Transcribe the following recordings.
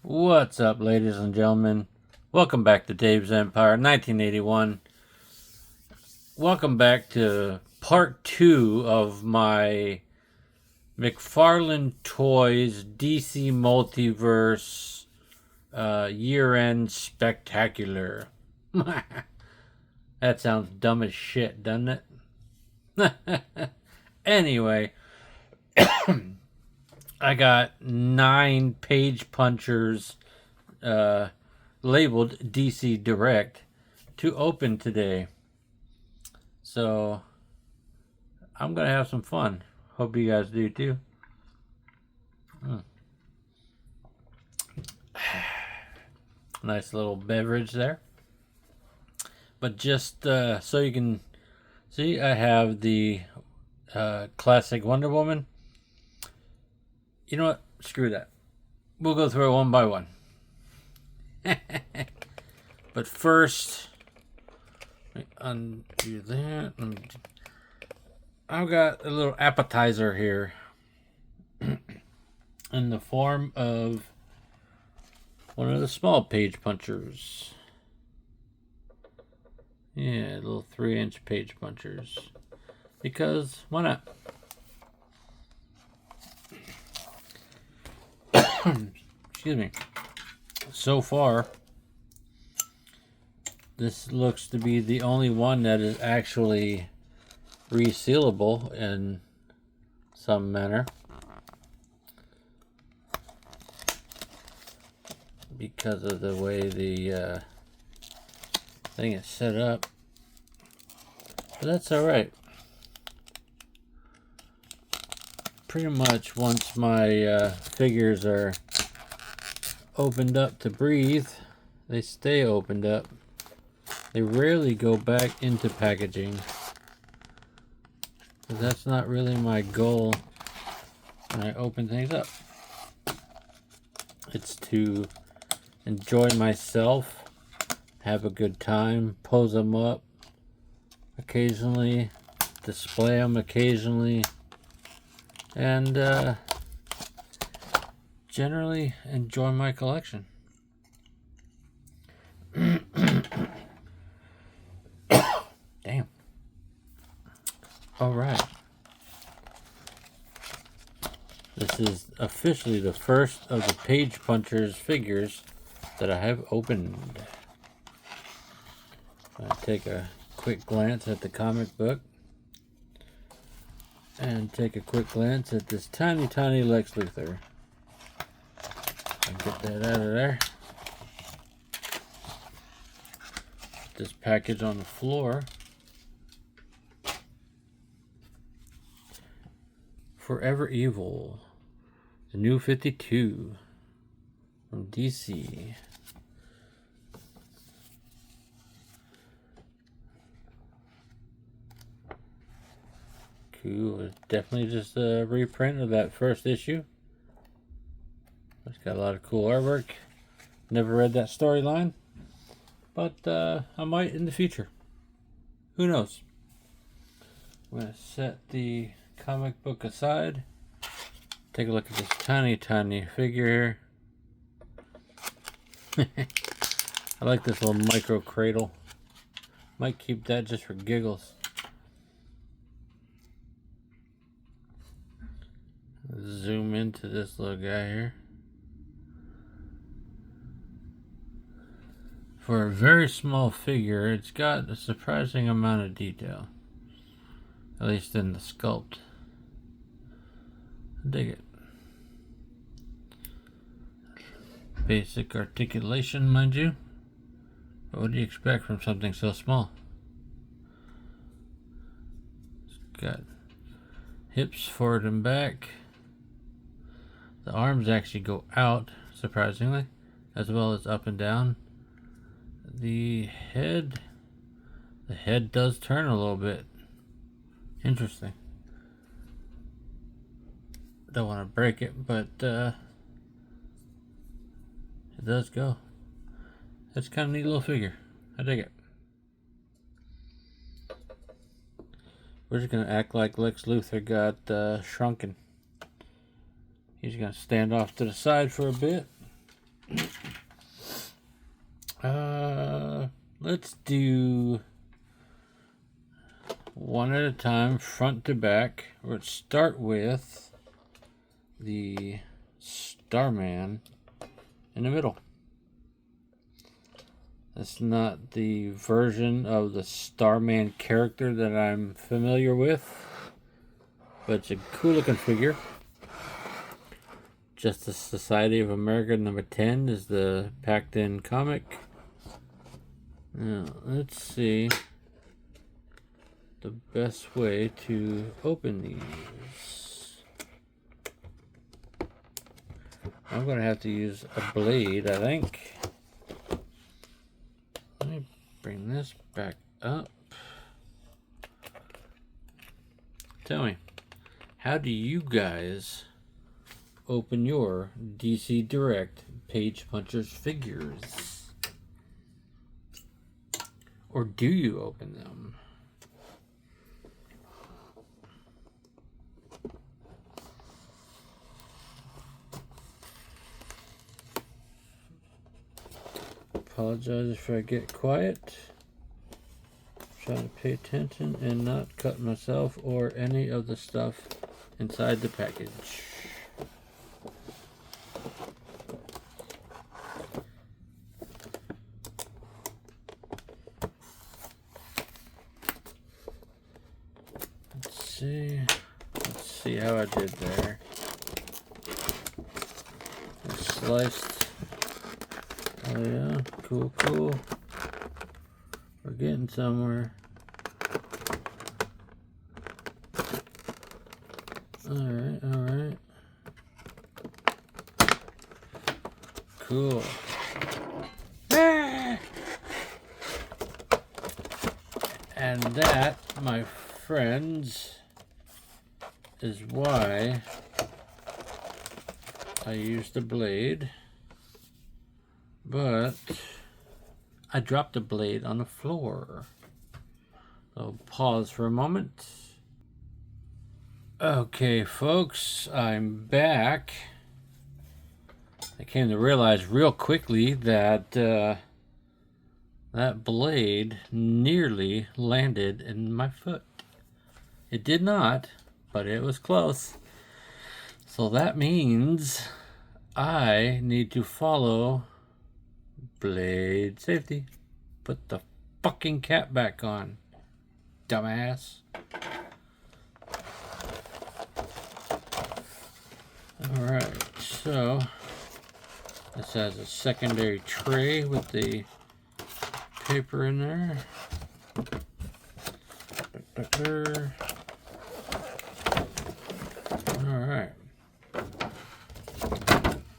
What's up, ladies and gentlemen? Welcome back to Dave's Empire 1981. Welcome back to part 2 of my Mcfarlane Toys DC Multiverse year-end spectacular. That sounds dumb as shit, doesn't it? Anyway, I got 9 page punchers labeled DC Direct to open today. So I'm going to have some fun. Hope you guys do too. Nice little beverage there. But just so you can see, I have the classic Wonder Woman. You know what? Screw that. We'll go through it one by one. But first, let me undo that. I've got a little appetizer here in the form of one of the small page punchers. Yeah, little 3-inch page punchers. Because why not? Excuse me. So far, this looks to be the only one that is actually resealable in some manner, because of the way the thing is set up. But that's alright. Pretty much once my figures are opened up to breathe, they stay opened up. They rarely go back into packaging, because that's not really my goal when I open things up. It's to enjoy myself, have a good time, pose them up occasionally, display them occasionally, and generally enjoy my collection. Damn. Alright. This is officially the first of the Page Punchers figures that I have opened. I'll take a quick glance at the comic book. And take a quick glance at this tiny, tiny Lex Luthor. Get that out of there. Put this package on the floor. Forever Evil, the New 52 from DC. Cool. It's definitely just a reprint of that first issue. It's got a lot of cool artwork. Never read that storyline, but I might in the future. Who knows? I'm going to set the comic book aside. Take a look at this tiny, tiny figure here. I like this little micro cradle. Might keep that just for giggles. Zoom into this little guy here. For a very small figure, it's got a surprising amount of detail. At least in the sculpt. I dig it. Basic articulation, mind you. But what do you expect from something so small? It's got hips forward and back. The arms actually go out, surprisingly, as well as up and down. The head does turn a little bit. Interesting. Don't want to break it, but it does go. It's kind of a neat little figure. I dig it. We're just going to act like Lex Luthor got shrunken. He's going to stand off to the side for a bit. Let's do one at a time, front to back. Let's start with the Starman in the middle. That's not the version of the Starman character that I'm familiar with, but it's a cool looking figure. Justice Society of America number 10 is the packed in comic. Now, let's see the best way to open these. I'm going to have to use a blade, I think. Let me bring this back up. Tell me, how do you guys open your DC Direct Page Punchers figures? Or do you open them? Apologize if I get quiet. Trying to pay attention and not cut myself or any of the stuff inside the package. Let's see how I did there. I sliced. Oh yeah, cool. We're getting somewhere. Alright. Cool. And that, my friends, is why I used the blade, but I dropped the blade on the floor. So pause for a moment. Okay, folks, I'm back. I came to realize real quickly that that blade nearly landed in my foot. It did not, but it was close. So that means I need to follow blade safety. Put the fucking cap back on, dumbass. Alright, so this has a secondary tray with the paper in there. Alright.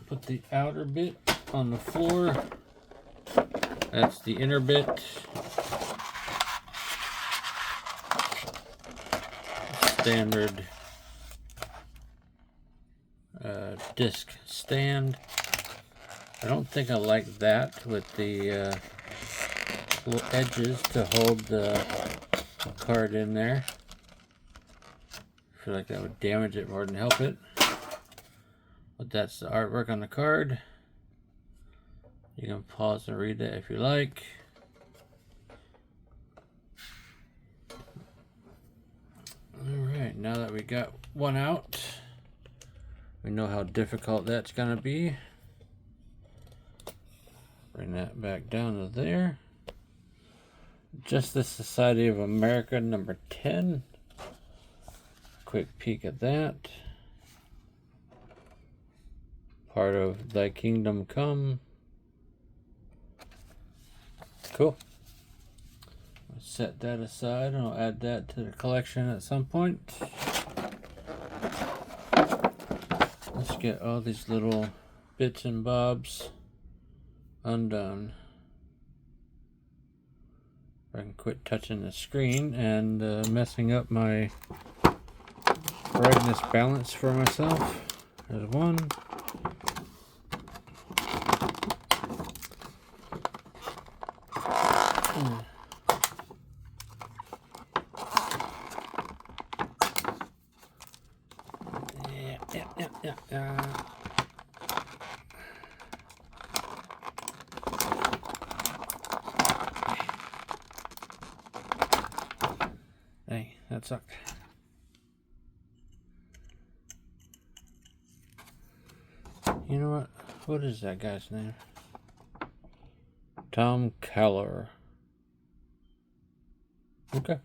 Put the outer bit on the floor. That's the inner bit. Standard disc stand. I don't think I like that with the little edges to hold the card in there. I feel like that would damage it more than help it. But that's the artwork on the card. You can pause and read that if you like. Alright, now that we got one out, we know how difficult that's gonna be. Bring that back down to there. Justice Society of America number 10. Quick peek at that. Part of Thy Kingdom Come. Cool. I'll set that aside and I'll add that to the collection at some point. Let's get all these little bits and bobs undone. I can quit touching the screen and messing up my brightness balance for myself. There's one. That sucked. You know what? What is that guy's name? Tom Keller. Okay.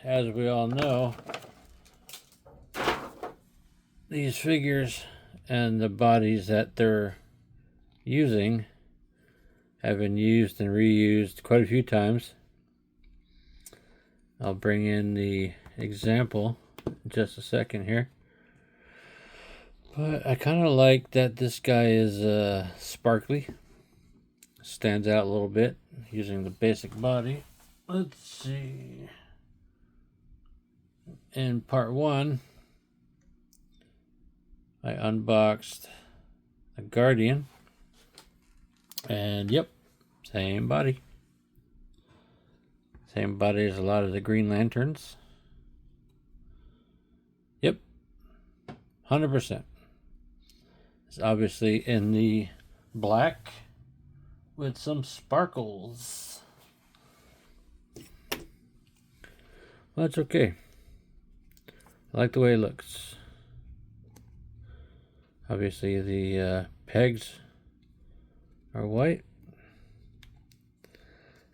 As we all know, these figures and the bodies that they're using have been used and reused quite a few times. I'll bring in the example in just a second here. But I kind of like that this guy is sparkly. Stands out a little bit using the basic body. Let's see. In part 1, I unboxed a Guardian. And yep, same body. Same body as a lot of the Green Lanterns. Yep, 100%. It's obviously in the black with some sparkles. Well, that's okay. I like the way it looks. Obviously the pegs are white.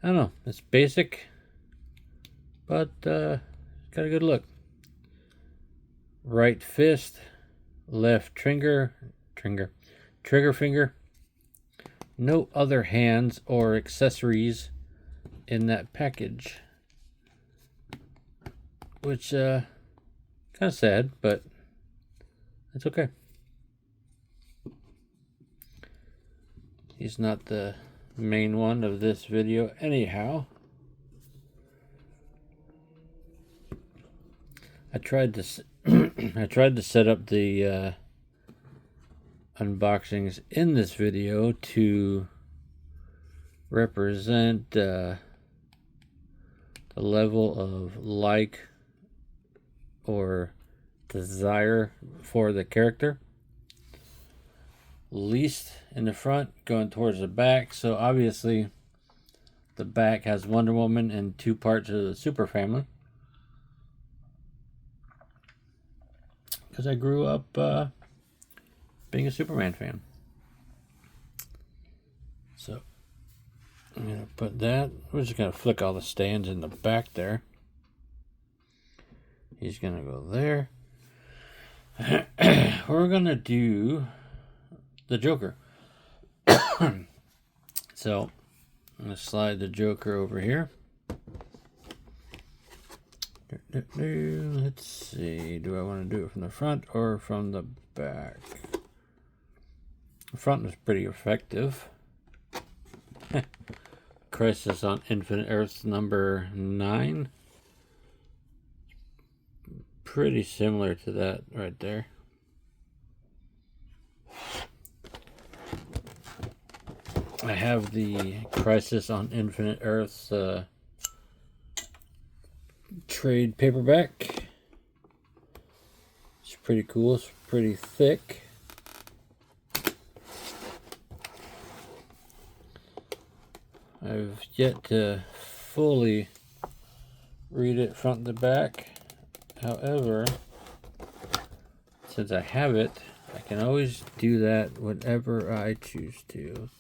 I don't know, it's basic, but got a good look. Right fist, left trigger finger. No other hands or accessories in that package, which kind of sad, but it's okay. He's not the main one of this video anyhow. I tried to set up the unboxings in this video to represent the level of like or desire for the character. Least in the front, going towards the back. So obviously the back has Wonder Woman and 2 parts of the Super family, because I grew up being a Superman fan. So I'm gonna put that. We're just gonna flick all the stands in the back there. He's gonna go there. We're gonna do the Joker. So I'm gonna slide the Joker over here. Let's see, do I want to do it from the front or from the back? The front was pretty effective. Crisis on Infinite Earths number 9. Pretty similar to that right there. I have the Crisis on Infinite Earths trade paperback. It's pretty cool. It's pretty thick. I've yet to fully read it front to back. However, since I have it, I can always do that whenever I choose to.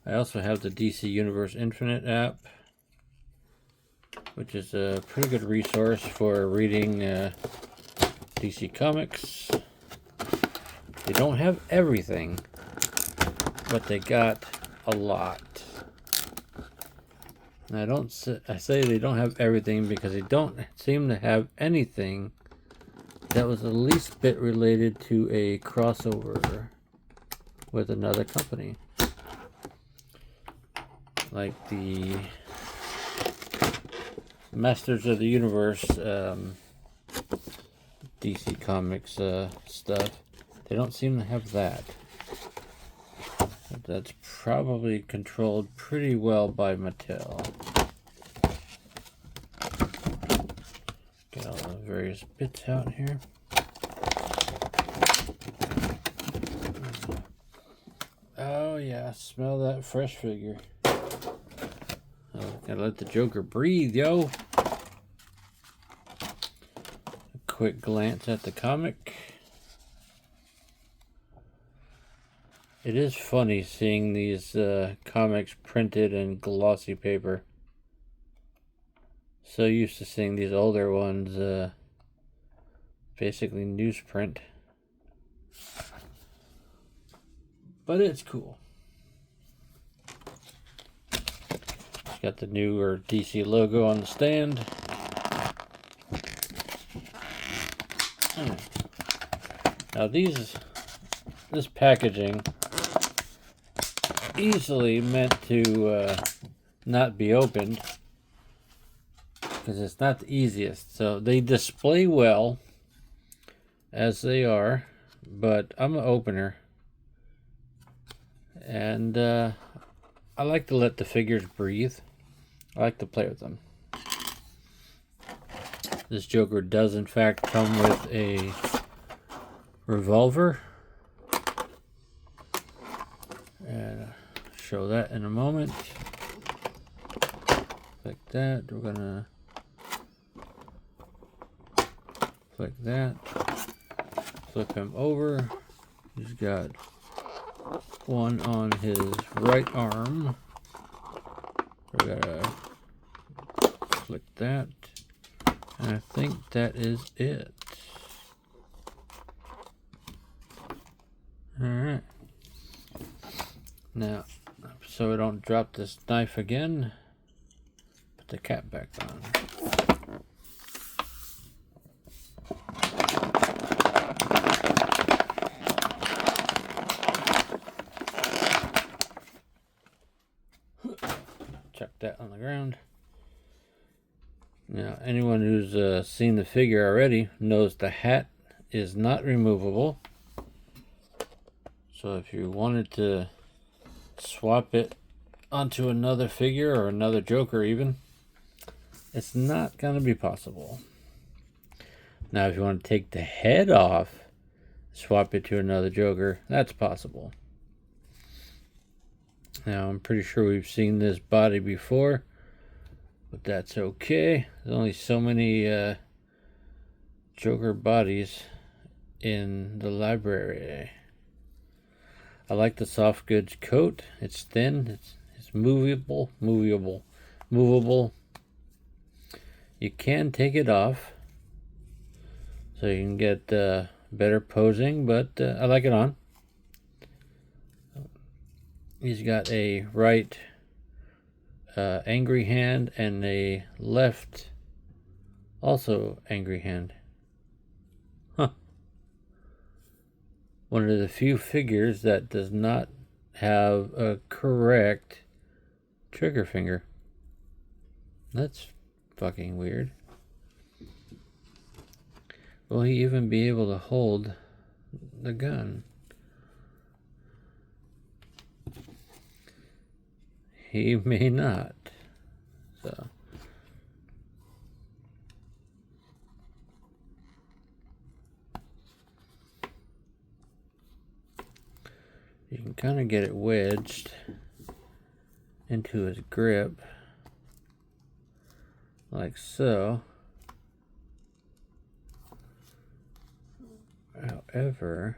I also have the DC Universe Infinite app, which is a pretty good resource for reading DC Comics. They don't have everything, but they got a lot. And I say they don't have everything because they don't seem to have anything that was the least bit related to a crossover with another company. Like the Masters of the Universe DC Comics stuff. They don't seem to have that. But that's probably controlled pretty well by Mattel. Get all the various bits out here. Oh yeah, smell that fresh figure. Oh, gotta let the Joker breathe, yo. A quick glance at the comic. It is funny seeing these comics printed in glossy paper. So used to seeing these older ones basically newsprint. But it's cool. It's got the newer DC logo on the stand. Now this packaging easily meant to not be opened because it's not the easiest. So they display well as they are, but I'm an opener. And I like to let the figures breathe. I like to play with them. This Joker does in fact come with a revolver. And I'll show that in a moment. Like that. We're gonna click that. Flip him over. He's got one on his right arm. We're gonna click that. And I think that is it. Alright. Now, so we don't drop this knife again, put the cap back on. Chuck that on the ground. Now, anyone who's seen the figure already knows the hat is not removable. So if you wanted to swap it onto another figure or another Joker even, it's not going to be possible. Now, if you want to take the head off, swap it to another Joker, that's possible. Now, I'm pretty sure we've seen this body before, but that's okay. There's only so many Joker bodies in the library. I like the soft goods coat. It's thin. It's movable. You can take it off, so you can get better posing. But I like it on. He's got a right angry hand and a left also angry hand. Huh. One of the few figures that does not have a correct trigger finger. That's fucking weird. Will he even be able to hold the gun? He may not. So you can kind of get it wedged into his grip, like so. However,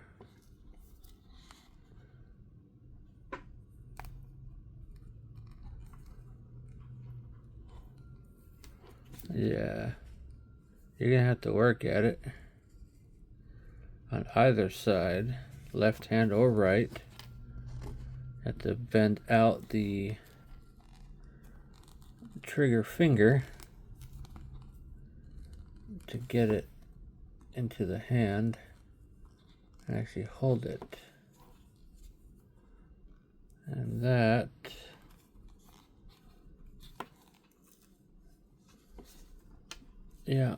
yeah, you're gonna have to work at it on either side, left hand or right. Have to bend out the trigger finger to get it into the hand and actually hold it. And that yeah,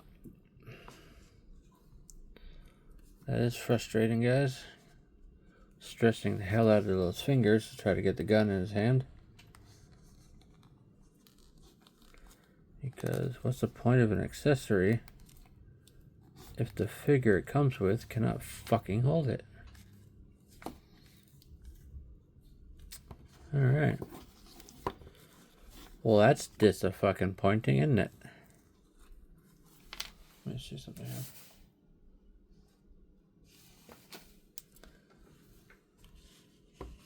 that is frustrating, guys. Stretching the hell out of those fingers to try to get the gun in his hand. Because what's the point of an accessory if the figure it comes with cannot fucking hold it? Alright. Well, that's disappointing, isn't it? Let me see something here.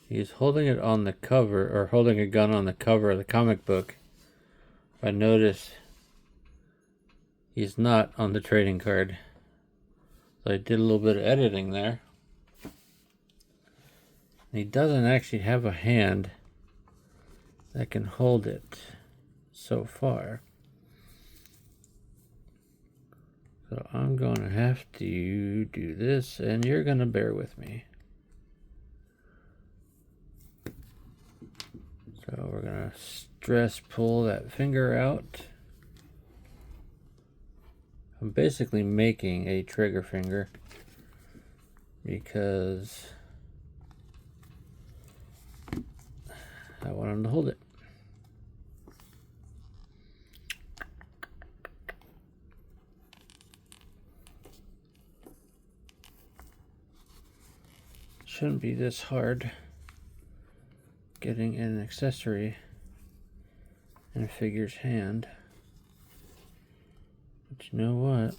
He's holding it on the cover, or holding a gun on the cover of the comic book. I notice he's not on the trading card. So I did a little bit of editing there. He doesn't actually have a hand that can hold it so far. So I'm going to have to do this, and you're going to bear with me. So we're going to stress pull that finger out. I'm basically making a trigger finger because I want him to hold it. Shouldn't be this hard getting an accessory in a figure's hand. But you know what?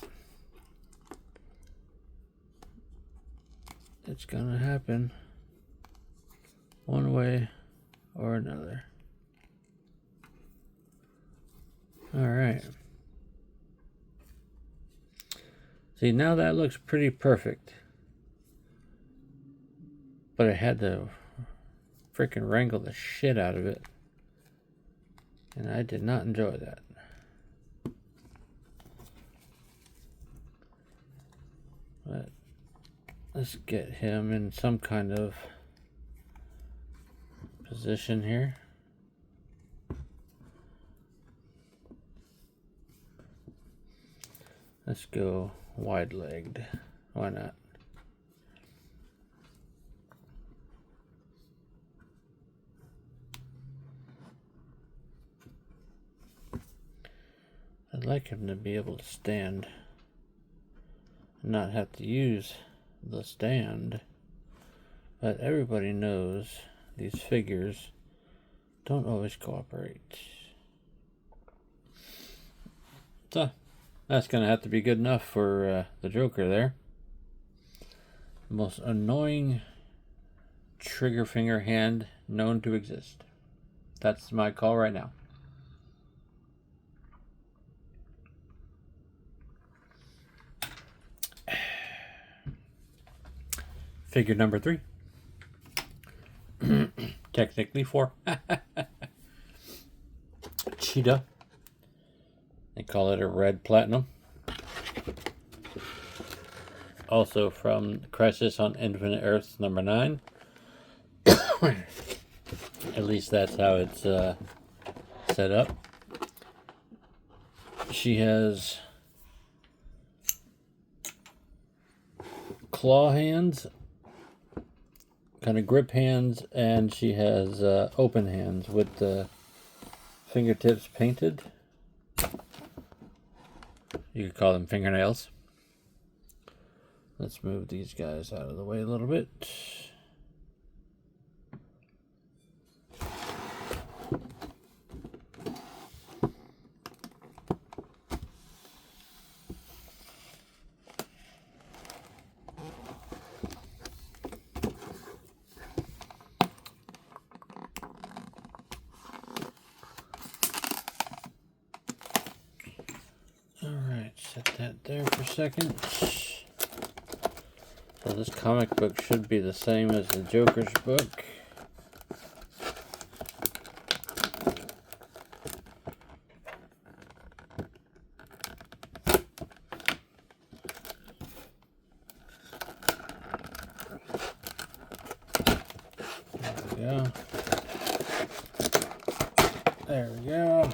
It's gonna happen one way or another. Alright. See, now that looks pretty perfect. But I had to freaking wrangle the shit out of it. And I did not enjoy that. But let's get him in some kind of position here. Let's go wide-legged. Why not? I'd like him to be able to stand and not have to use the stand. But everybody knows these figures don't always cooperate. So that's going to have to be good enough for the Joker there. The most annoying trigger finger hand known to exist. That's my call right now. Figure number 3. Technically 4. Cheetah. They call it a red platinum. Also from Crisis on Infinite Earths number 9. At least that's how it's set up. She has claw hands, kind of grip hands, and she has open hands with the fingertips painted. You could call them fingernails. Let's move these guys out of the way a little bit. Set that there for a second. So this comic book should be the same as the Joker's book. There we go. There we go.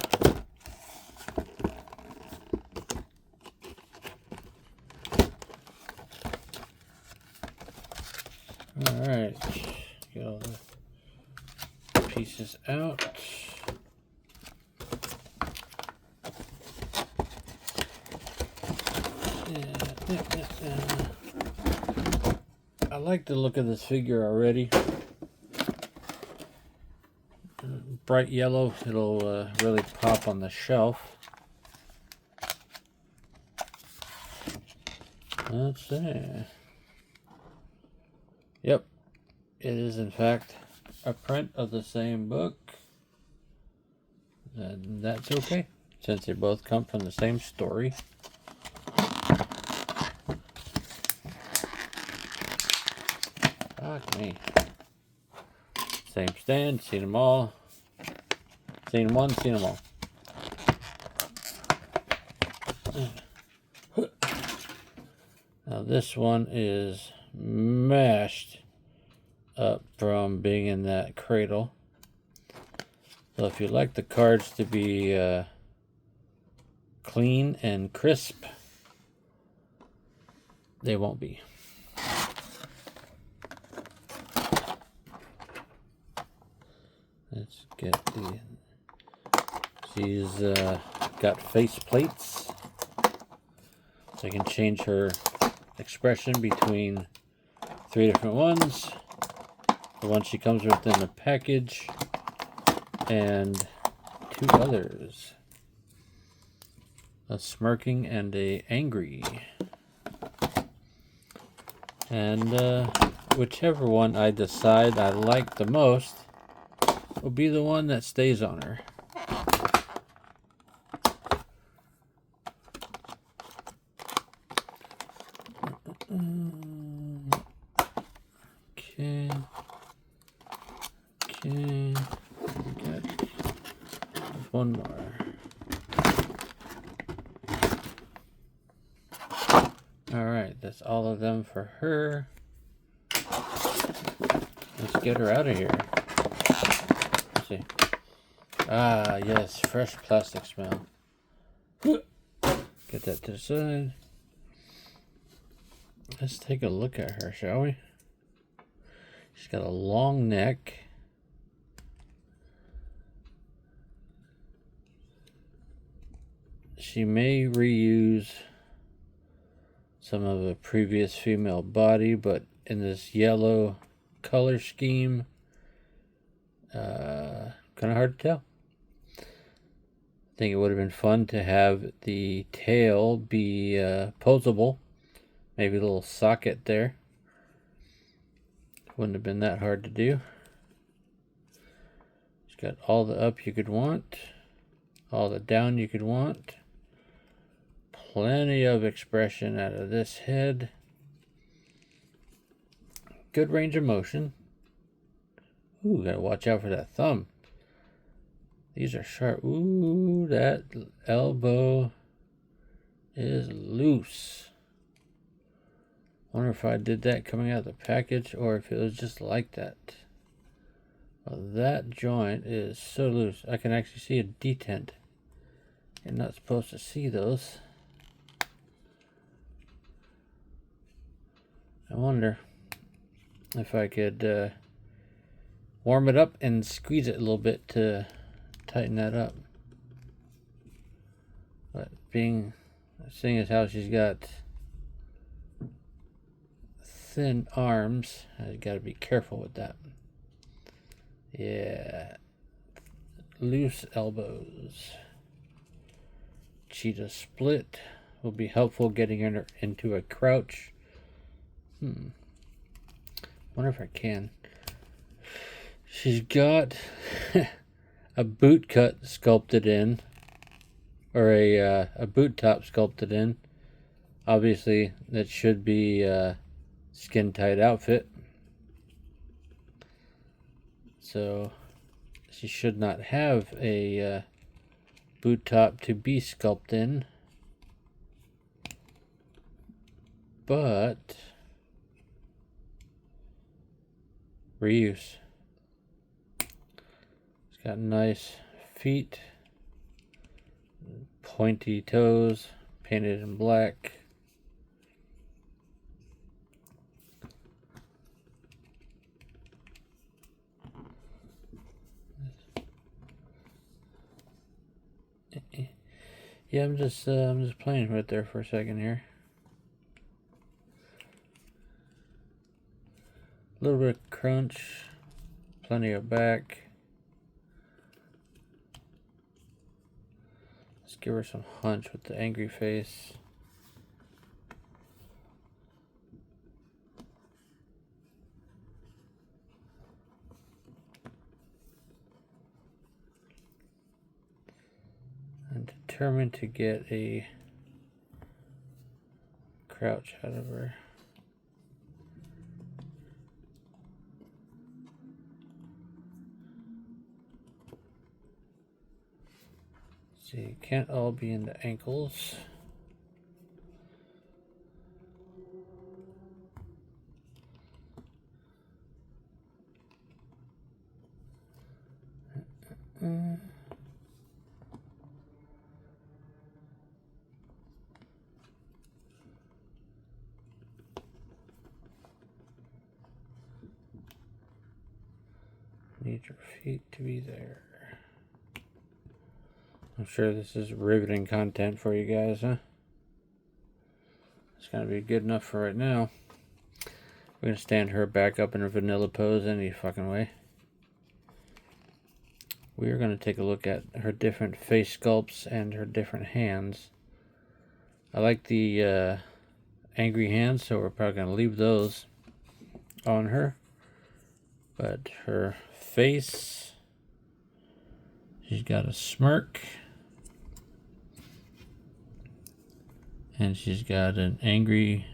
Alright, get all the pieces out. I like the look of this figure already. bright yellow. It'll really pop on the shelf. Let's see. Yep, it is in fact a print of the same book. And that's okay, since they both come from the same story. Fuck me. Same stand, seen them all. Seen one, seen them all. Now this one is mashed up from being in that cradle. So if you like the cards to be clean and crisp, they won't be. Let's get the... She's got face plates. So I can change her expression between 3 different ones. The one she comes with in the package. And 2 others. A smirking and a angry. And whichever one I decide I like the most will be the one that stays on her. Okay. Okay. Got one more. Alright, that's all of them for her. Let's get her out of here. Let's see. Ah, yes, fresh plastic smell. Get that to the side. Let's take a look at her, shall we? She's got a long neck. She may reuse some of a previous female body, but in this yellow color scheme, kind of hard to tell. I think it would have been fun to have the tail be posable. Maybe a little socket there. Wouldn't have been that hard to do. She's got all the up you could want, all the down you could want. Plenty of expression out of this head. Good range of motion. Ooh, gotta watch out for that thumb. These are sharp. Ooh, that elbow is loose. Wonder if I did that coming out of the package or if it was just like that. Well, that joint is so loose. I can actually see a detent. You're not supposed to see those. I wonder if I could warm it up and squeeze it a little bit to tighten that up. But seeing as how she's got thin arms, I got to be careful with that. Yeah, loose elbows. Cheetah split will be helpful getting her into a crouch. Wonder if I can. She's got a boot cut sculpted in, or a boot top sculpted in. Obviously, that should be a skin tight outfit. So she should not have a boot top to be sculpted in. But reuse. It's got nice feet, pointy toes, painted in black. Yeah, I'm just playing with there for a second here. A little bit of crunch, plenty of back. give her some hunch with the angry face. I'm determined to get a crouch out of her. See, it can't all be in the ankles. Need your feet to be there. I'm sure this is riveting content for you guys, huh? It's gonna be good enough for right now. We're gonna stand her back up in a vanilla pose any fucking way. We are gonna take a look at her different face sculpts and her different hands. I like the angry hands, so we're probably gonna leave those on her. But her face, she's got a smirk. And she's got an angry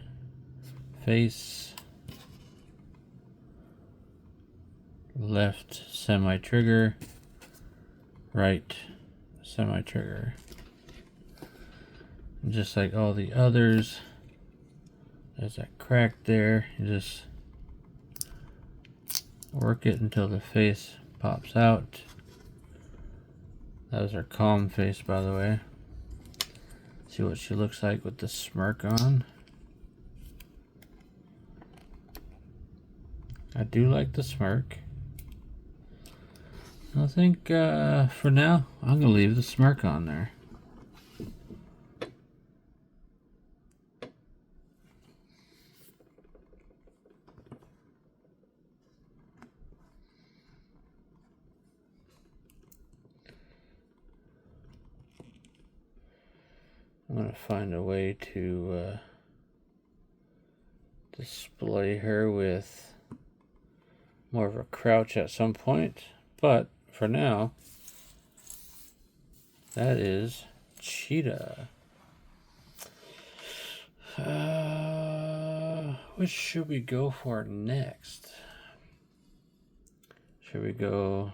face. Left semi-trigger. Right semi-trigger. Just like all the others, there's that crack there. You just work it until the face pops out. That was her calm face, by the way. See what she looks like with the smirk on. I do like the smirk. I think for now, I'm going to leave the smirk on there. I'm going to find a way to display her with more of a crouch at some point. But for now, that is Cheetah. Which should we go for next? Should we go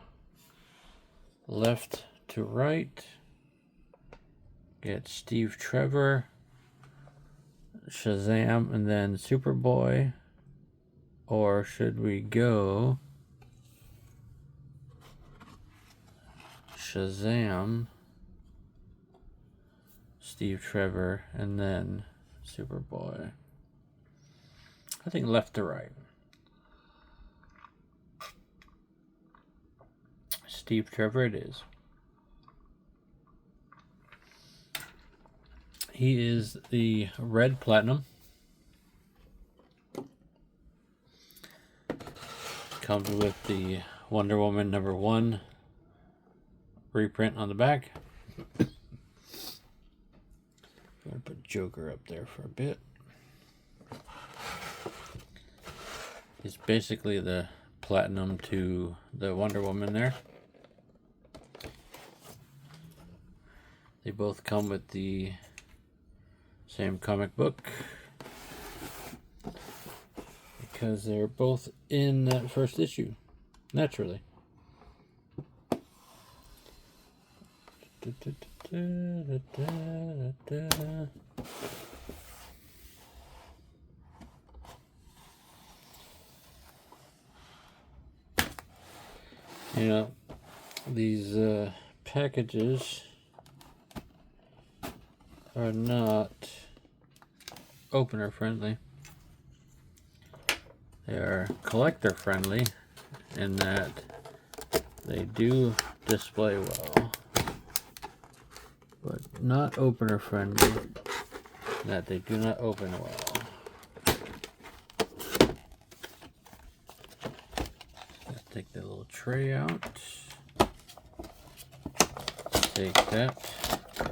left to right? Get Steve Trevor, Shazam, and then Superboy? Or should we go Shazam, Steve Trevor, and then Superboy? I think left to right. Steve Trevor it is. He is the red platinum. Comes with the Wonder Woman #1 reprint on the back. I'm going to put Joker up there for a bit. He's basically the platinum to the Wonder Woman there. They both come with the same comic book because they're both in that first issue, naturally. You know, these packages are not opener friendly. They are collector friendly in that they do display well, but not opener friendly in that they do not open well. Let's take the little tray out. Take that.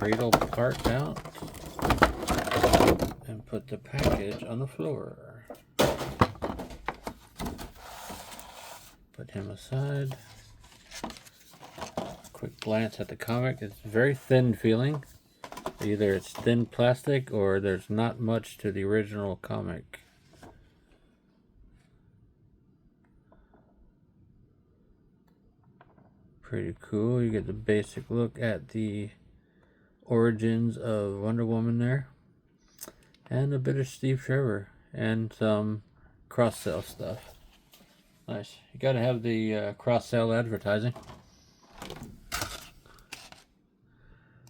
cradle part out and put the package on the floor. Put him aside. Quick glance at the comic. It's very thin feeling. Either it's thin plastic or there's not much to the original comic. Pretty cool. You get the basic look at the origins of Wonder Woman there. And a bit of Steve Trevor. And some cross-sell stuff. Nice. You gotta have the cross-sell advertising.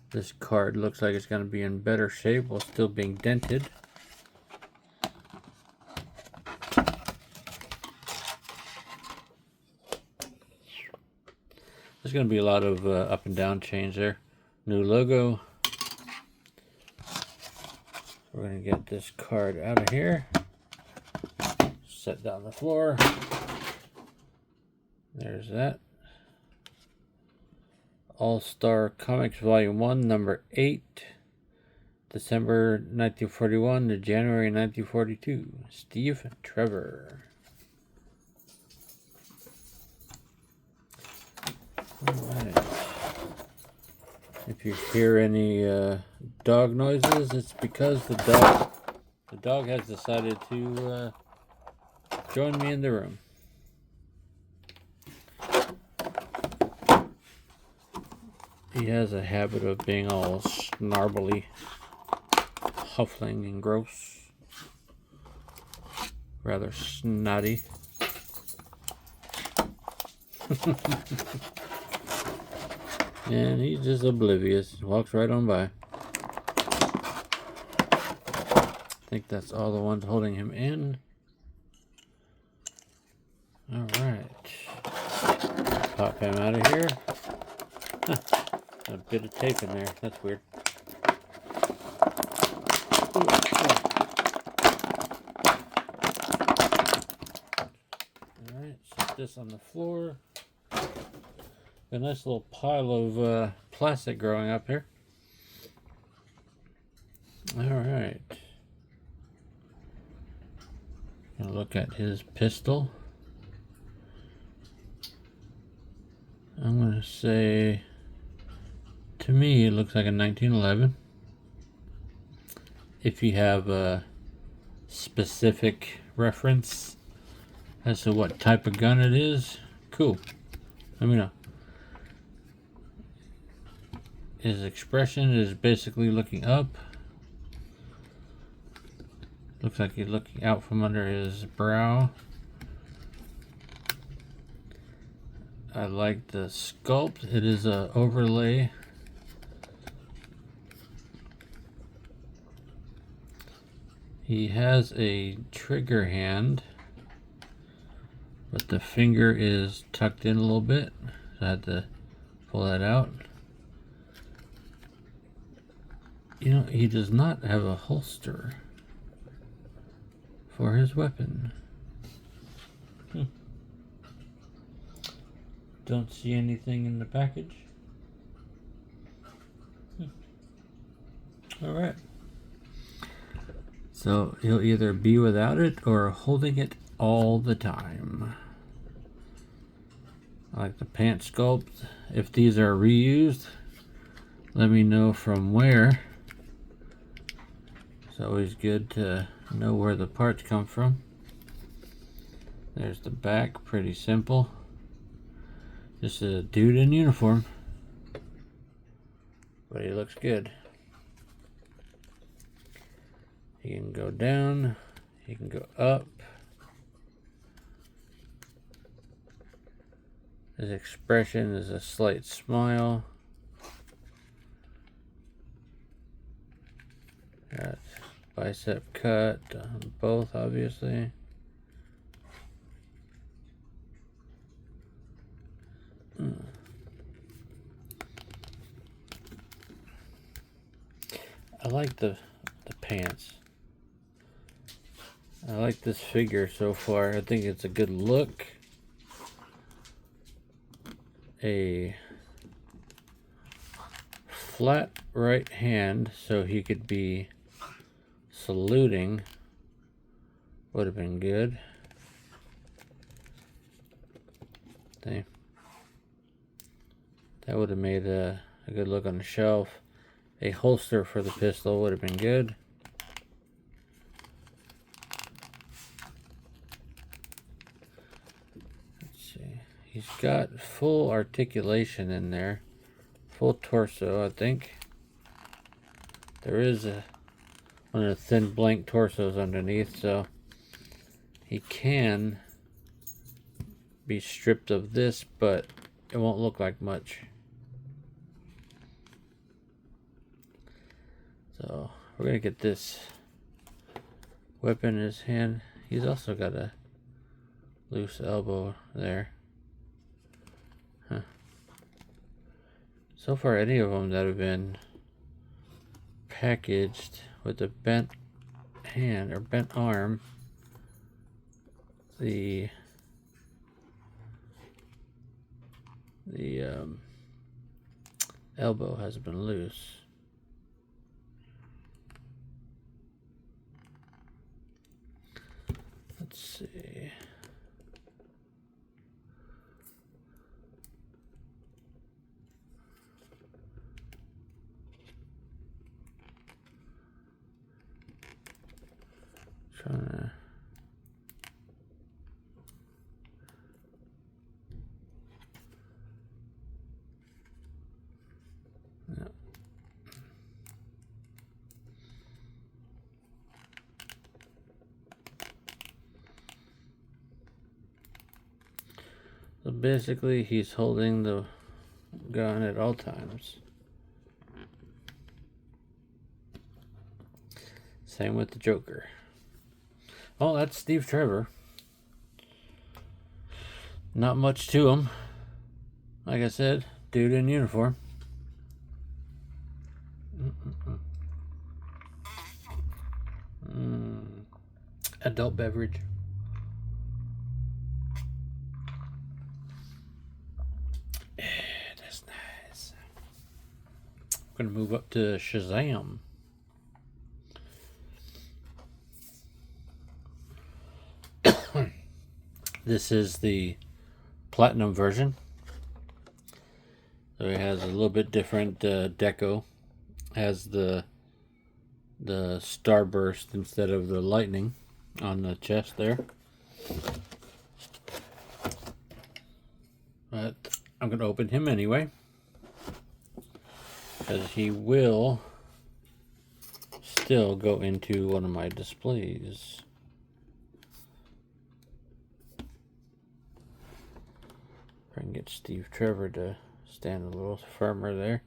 This card looks like it's going to be in better shape while still being dented. There's going to be a lot of up and down change there. New logo. We're going to get this card out of here. Set down the floor. There's that. All-Star Comics Volume 1, Number 8, December 1941 to January 1942. Steve Trevor. Alright. If you hear any dog noises, it's because the dog has decided to join me in the room. He has a habit of being all snarbly, huffling and gross. Rather snotty. And he's just oblivious. Walks right on by. I think that's all the ones holding him in. Alright. Pop him out of here. Huh. A bit of tape in there. That's weird. Alright, set this on the floor. A nice little pile of plastic growing up here. Alright. Gonna look at his pistol. I'm gonna say, to me, it looks like a 1911. If you have a specific reference as to what type of gun it is, cool. Let me know. His expression is basically looking up. Looks like he's looking out from under his brow. I like the sculpt. It is a overlay. He has a trigger hand, but the finger is tucked in a little bit, so I had to pull that out. You know, he does not have a holster for his weapon. Don't see anything in the package. Alright. So he'll either be without it or holding it all the time. I like the pant sculpt. If these are reused, let me know from where. It's always good to know where the parts come from. There's the back, pretty simple. Just a dude in uniform. But he looks good. He can go down, he can go up. His expression is a slight smile. Got bicep cut on both, obviously. I like the pants. I like this figure so far. I think it's a good look. flat right hand so he could be saluting. Would have been good. That would have made a good look on the shelf. A holster for the pistol would have been good. Let's see. He's got full articulation in there. Full torso, I think. There is one of the thin blank torsos underneath, so he can be stripped of this, but it won't look like much. So we're gonna get this weapon in his hand. He's also got a loose elbow there. Huh. So far, any of them that have been packaged with a bent hand or bent arm, the elbow has been loose. Let's see. Trying to So basically, he's holding the gun at all times. Same with the Joker. Oh, that's Steve Trevor. Not much to him. Like I said, dude in uniform. Adult beverage. That's nice. I'm gonna move up to Shazam. This is the platinum version. So it has a little bit different deco. Has the starburst instead of the lightning on the chest there. But I'm going to open him anyway, because he will still go into one of my displays. If I can get Steve Trevor to stand a little firmer there.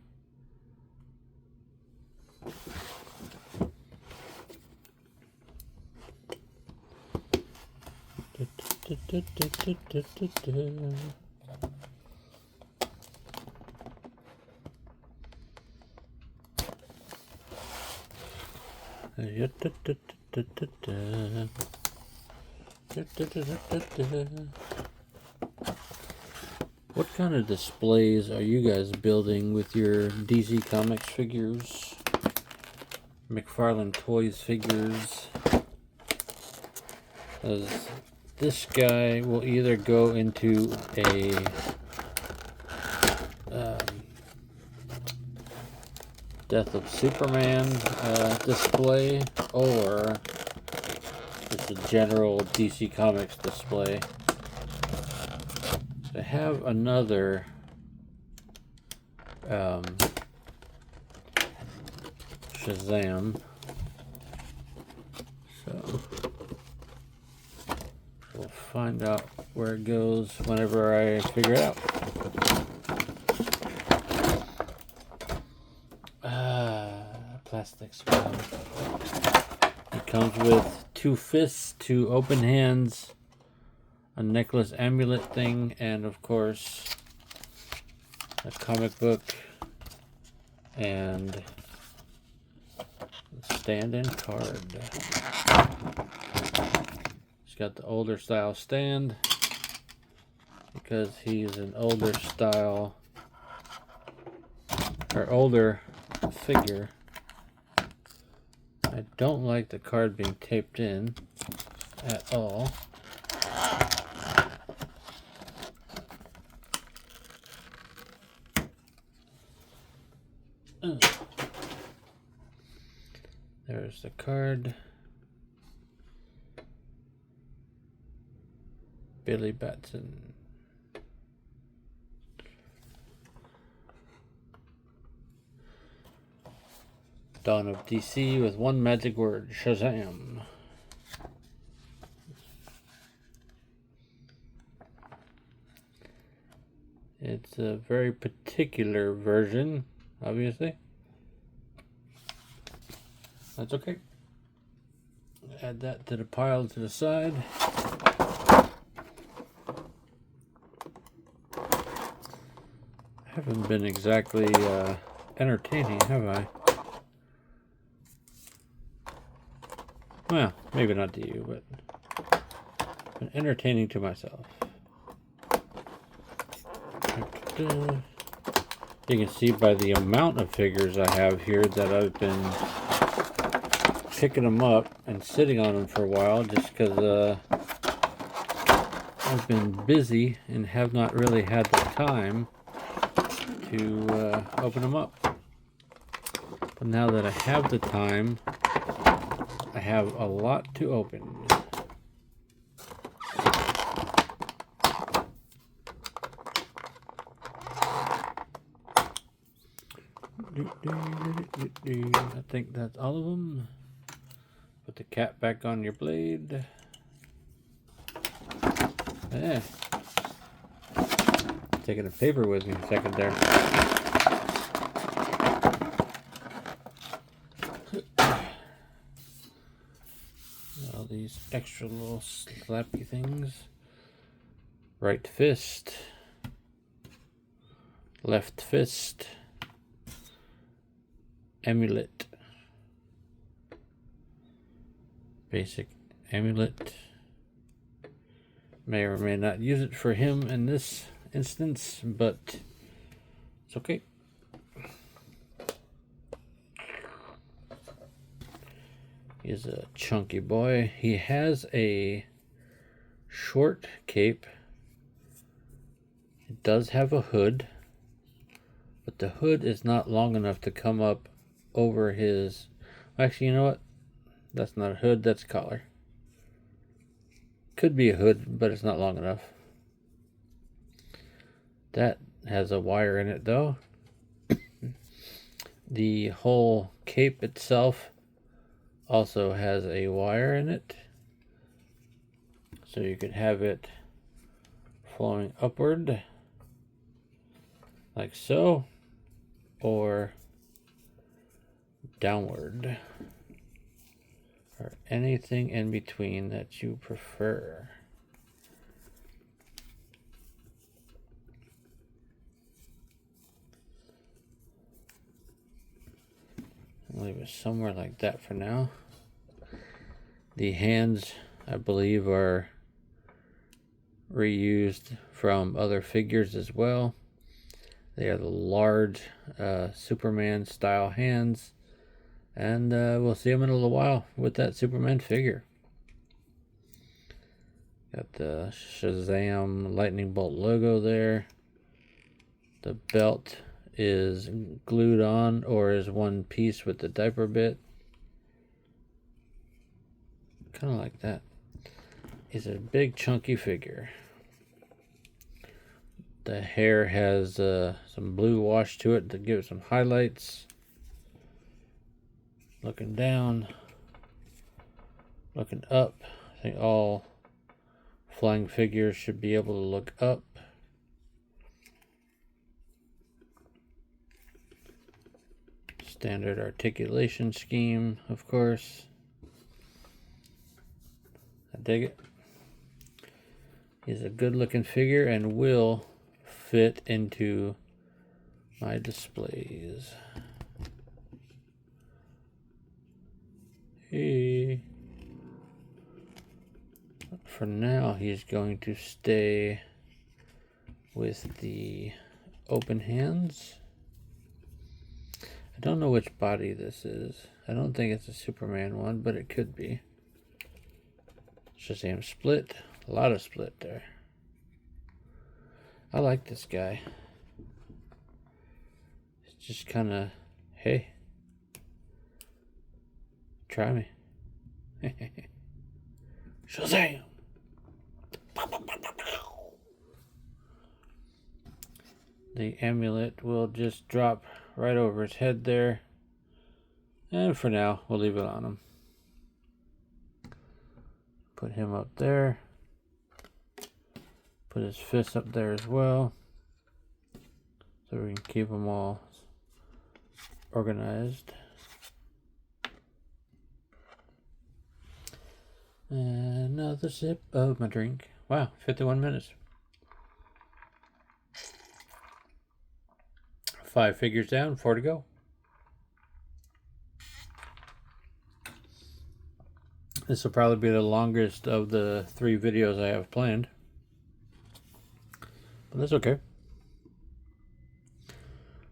What kind of displays are you guys building with your DC Comics figures? Mcfarlane Toys figures? This guy will either go into a Death of Superman display, or it's a general DC Comics display. I have another Shazam, so we'll find out where it goes whenever I figure it out. Plastic spoon. It comes with 2 fists, 2 open hands, a necklace amulet thing, and of course a comic book and a stand-in card. He's got the older style stand because he's an older style or older figure. I don't like the card being taped in at all. There's the card. Billy Batson. Dawn of DC with one magic word, Shazam. It's a very particular version, obviously. That's okay. Add that to the pile to the side. Haven't been exactly entertaining, have I? Well, maybe not to you, but been entertaining to myself. You can see by the amount of figures I have here that I've been picking them up and sitting on them for a while just because I've been busy and have not really had the time to open them up. But now that I have the time, I have a lot to open. I think that's all of them. Put the cap back on your blade. Yeah. Taking a paper with me a second there. All these extra little slappy things. Right fist. Left fist. Amulet. Basic amulet. May or may not use it for him in this instance, but it's okay. He's a chunky boy. He has a short cape. It does have a hood, but the hood is not long enough to come up over his... Actually, you know what? That's not a hood, that's a collar. Could be a hood, but it's not long enough. That has a wire in it, though. The whole cape itself also has a wire in it. So you could have it flowing upward, like so, or downward, or anything in between that you prefer. I'll leave it somewhere like that for now. The hands, I believe, are reused from other figures as well. They are the large Superman style hands, and we'll see them in a little while with that Superman figure. Got the Shazam lightning bolt logo there. The belt is glued on or is one piece with the diaper bit. Kind of like that. It's a big chunky figure. The hair has some blue wash to it to give it some highlights. Looking down, looking up. I think all flying figures should be able to look up. Standard articulation scheme, of course. I dig it. He's a good looking figure and will fit into my displays. Hey. For now, he's going to stay with the open hands. I don't know which body this is. I don't think it's a Superman one, but it could be. Shazam split. A lot of split there. I like this guy. It's just kind of, hey, try me. Shazam! The amulet will just drop right over his head there. And for now, we'll leave it on him. Put him up there. Put his fist up there as well. So we can keep them all organized. Another sip of my drink. Wow, 51 minutes. 5 figures down, 4 to go. This will probably be the longest of the 3 videos I have planned. But that's okay.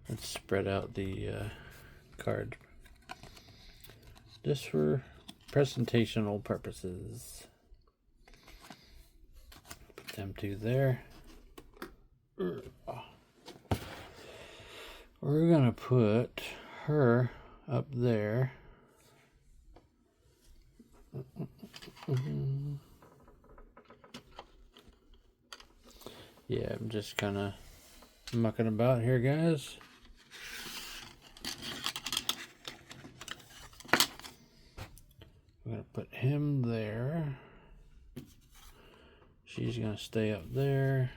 Let's spread out the card. Just for presentational purposes. Put them 2 there. We're gonna put her up there. Yeah, I'm just kind of mucking about here, guys. I'm gonna put him there. She's gonna stay up there.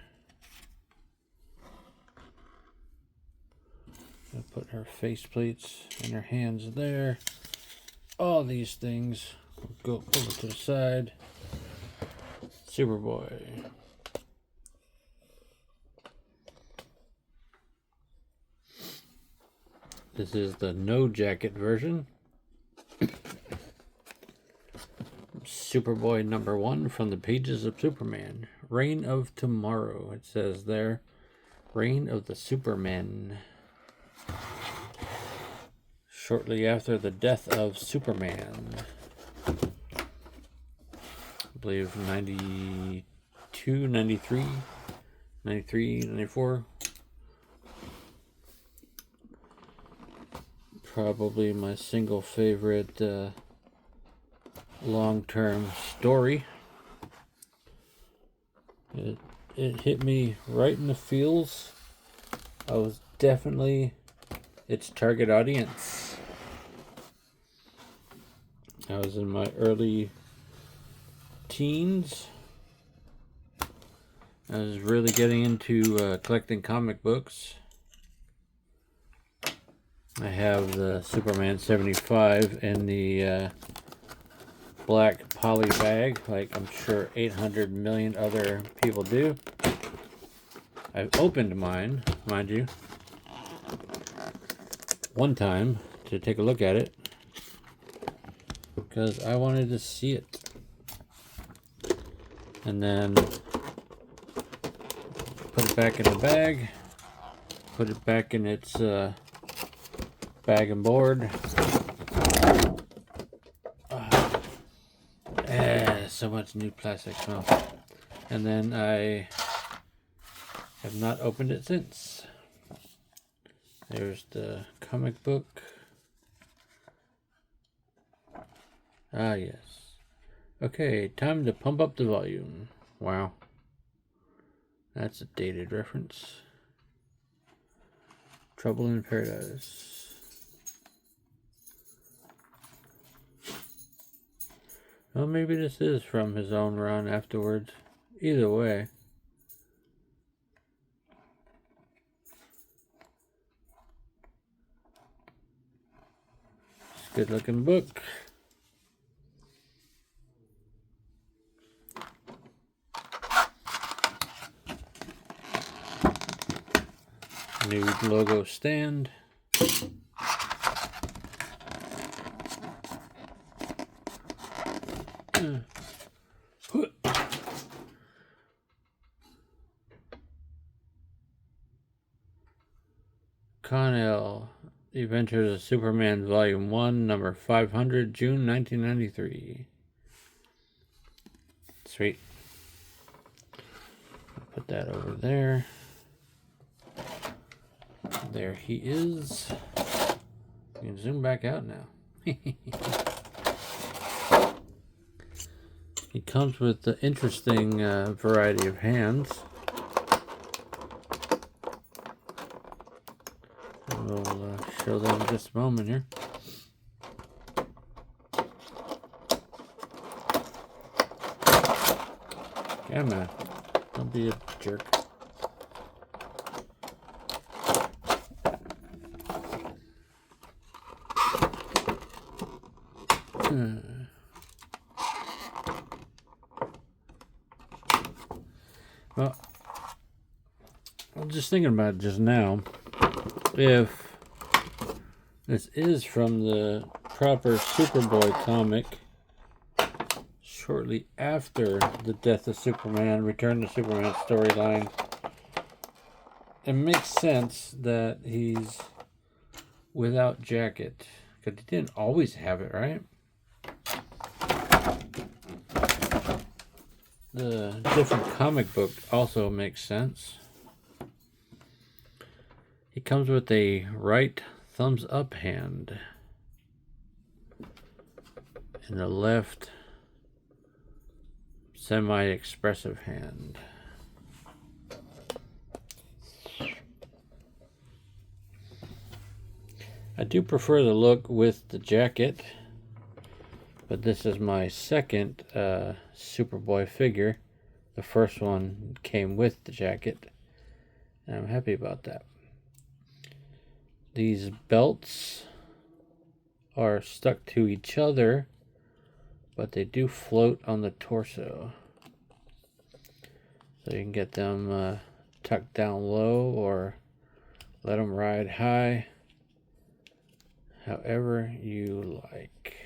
Gonna put her face plates and her hands there. All these things will go over to the side. Superboy. This is the no jacket version. Superboy #1 from the pages of Superman. Reign of Tomorrow. It says there. Reign of the Supermen. Shortly after the death of Superman. I believe 92, 93, 93, 94. Probably my single favorite long-term story. It hit me right in the feels. I was definitely its target audience. I was in my early teens. I was really getting into collecting comic books. I have the Superman 75 in the black poly bag, like I'm sure 800 million other people do. I've opened mine, mind you, one time to take a look at it because I wanted to see it, and then put it back in the bag, put it back in its bag and board. So much new plastic smell. And then I have not opened it since. There's the comic book. Ah, yes. Okay, time to pump up the volume. Wow. That's a dated reference. Trouble in Paradise. Well, maybe this is from his own run afterwards. Either way. It's a good looking book. New logo stand. Connell, The Adventures of Superman Volume 1, number 500, June 1993. Sweet. Put that over there. There he is. You can zoom back out now. He comes with an interesting variety of hands. We'll show them in just a moment here. Yeah, man. Don't be a jerk. Well, I'm just thinking about it just now. If this is from the proper Superboy comic, shortly after the death of Superman, Return to Superman storyline, it makes sense that he's without jacket, because he didn't always have it, right? The different comic book also makes sense. He comes with a right thumbs up hand and a left semi-expressive hand. I do prefer the look with the jacket, but this is my second Superboy figure. The first one came with the jacket, and I'm happy about that. These belts are stuck to each other, but they do float on the torso. So you can get them tucked down low or let them ride high, however you like.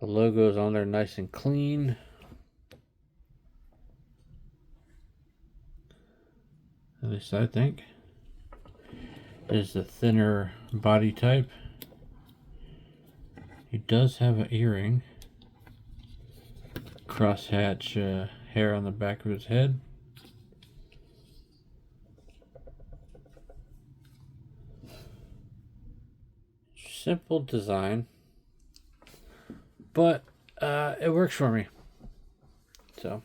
The logo is on there nice and clean. At least I think. There's the thinner body type. He does have an earring. Crosshatch hair on the back of his head. Simple design, but it works for me. So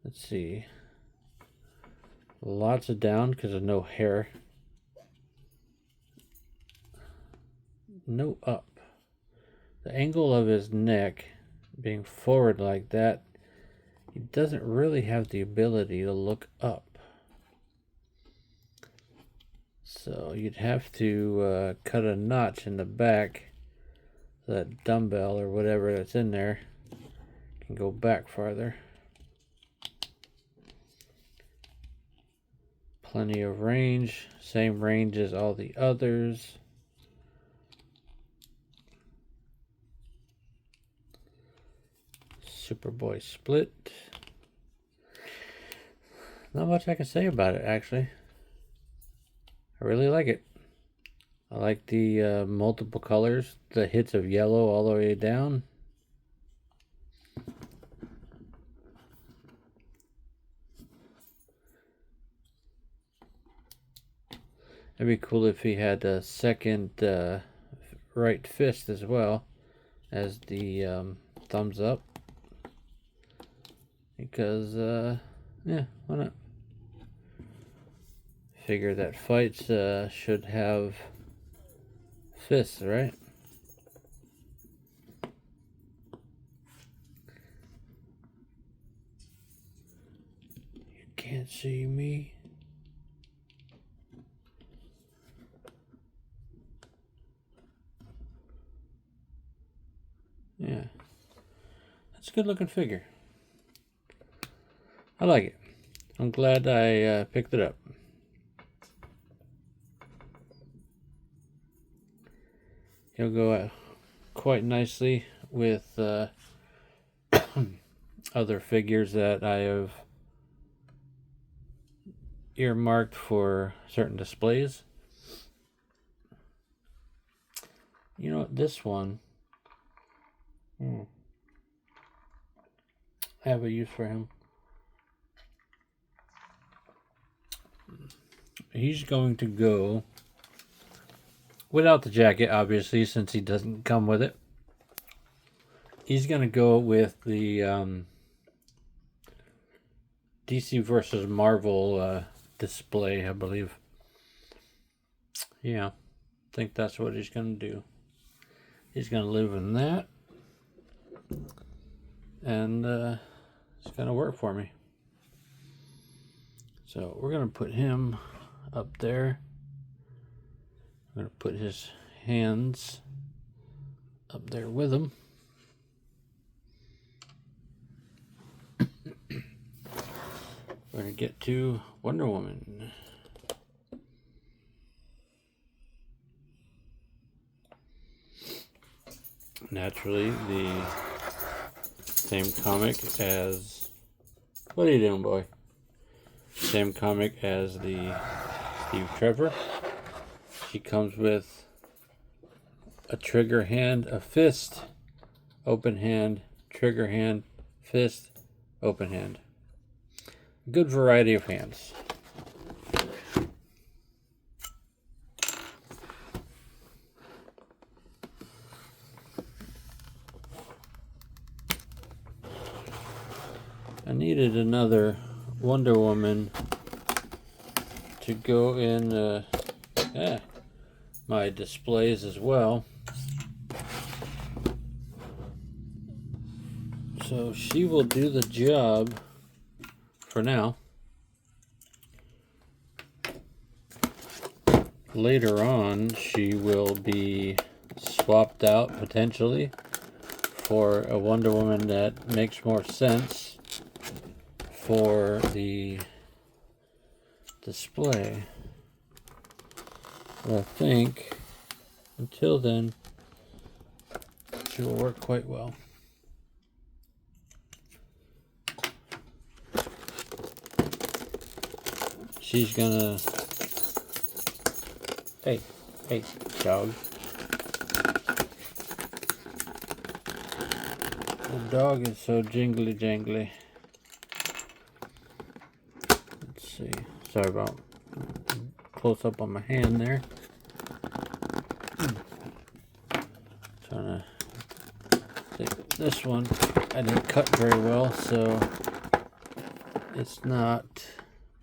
let's see. Lots of down because of no hair. No up. The angle of his neck being forward like that, he doesn't really have the ability to look up. So you'd have to cut a notch in the back so that dumbbell or whatever that's in there can go back farther. Plenty of range, same range as all the others. Superboy split. Not much I can say about it, actually. I really like it. I like the multiple colors, the hits of yellow all the way down. It'd be cool if he had a second right fist as well as the thumbs up. Because, yeah, why not? Figure that fights should have fists, right? You can't see me. Yeah, that's a good looking figure. I like it. I'm glad I picked it up. He'll go quite nicely with other figures that I have earmarked for certain displays. You know what, this one, I have a use for him. He's going to go without the jacket, obviously, since he doesn't come with it. He's going to go with the DC versus Marvel display, I believe. Yeah, I think that's what he's going to do. He's going to live in that. And it's going to work for me. So we're going to put him up there. I'm going to put his hands up there with him. We're going to get to Wonder Woman. Naturally, the same comic as... What are you doing, boy? Same comic as the Steve Trevor. She comes with a trigger hand, a fist, open hand, trigger hand, fist, open hand. Good variety of hands. I needed another Wonder Woman to go in my displays as well. So she will do the job for now. Later on, she will be swapped out potentially for a Wonder Woman that makes more sense for the display. But I think until then, she will work quite well. She's gonna... Hey, dog. The dog is so jingly jangly. Let's see. Sorry about close up on my hand there. Trying to take this one. I didn't cut very well, so it's not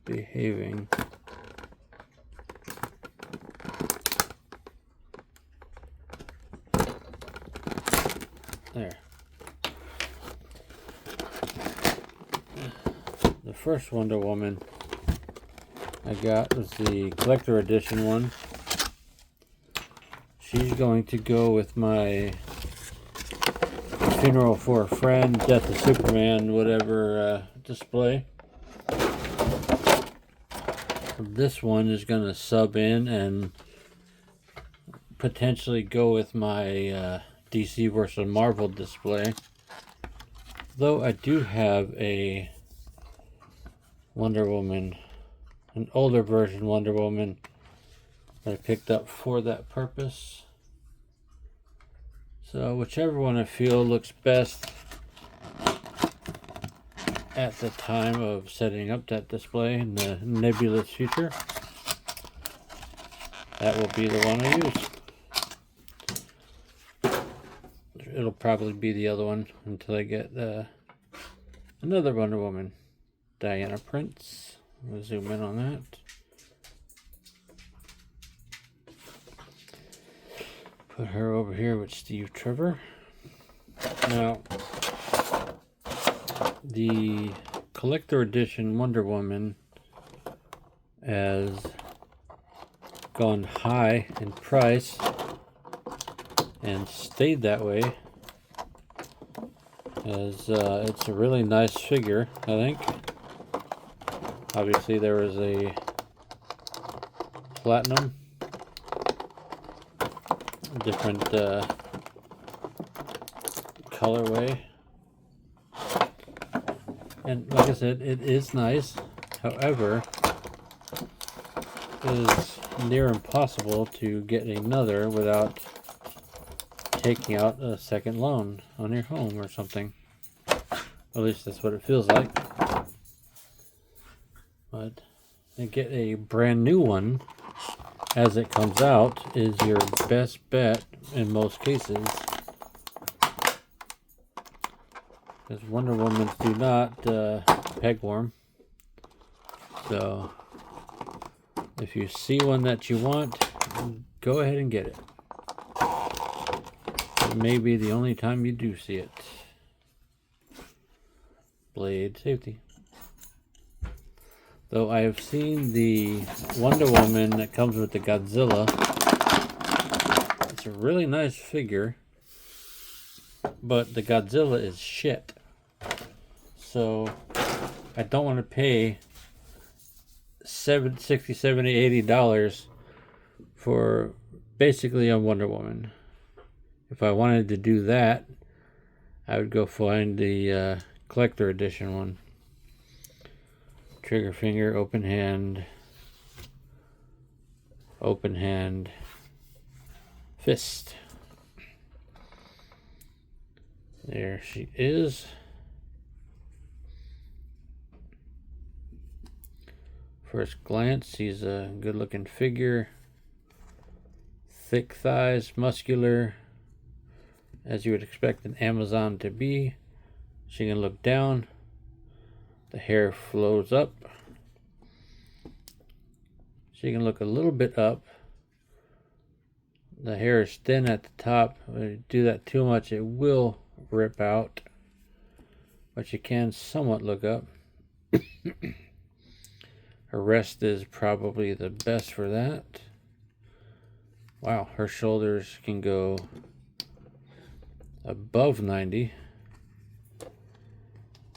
behaving. There. The first Wonder Woman I got was the collector edition one. She's going to go with my Funeral for a Friend, Death of Superman, whatever display. This one is going to sub in and potentially go with my DC versus Marvel display. Though I do have a Wonder Woman, an older version Wonder Woman that I picked up for that purpose. So whichever one I feel looks best at the time of setting up that display in the nebulous future, that will be the one I use. It'll probably be the other one until I get another Wonder Woman. Diana Prince. We'll zoom in on that. Put her over here with Steve Trevor. Now, the collector edition Wonder Woman has gone high in price and stayed that way, as it's a really nice figure, I think. Obviously there was a platinum, different colorway, and like I said, it is nice. However, it is near impossible to get another without taking out a second loan on your home or something. At least that's what it feels like. But to get a brand new one as it comes out is your best bet in most cases. Because Wonder Woman do not peg warm. So if you see one that you want, go ahead and get it. It may be the only time you do see it. Blade safety. Though I have seen the Wonder Woman that comes with the Godzilla. It's a really nice figure. But the Godzilla is shit. So I don't want to pay $60, $70, $80 for basically a Wonder Woman. If I wanted to do that, I would go find the collector edition one. Trigger finger, open hand, fist. There she is. First glance, she's a good looking figure. Thick thighs, muscular, as you would expect an Amazon to be. She can look down. The hair flows up. She can look a little bit up. The hair is thin at the top. If you do that too much, it will rip out. But you can somewhat look up. Her rest is probably the best for that. Wow, her shoulders can go above 90.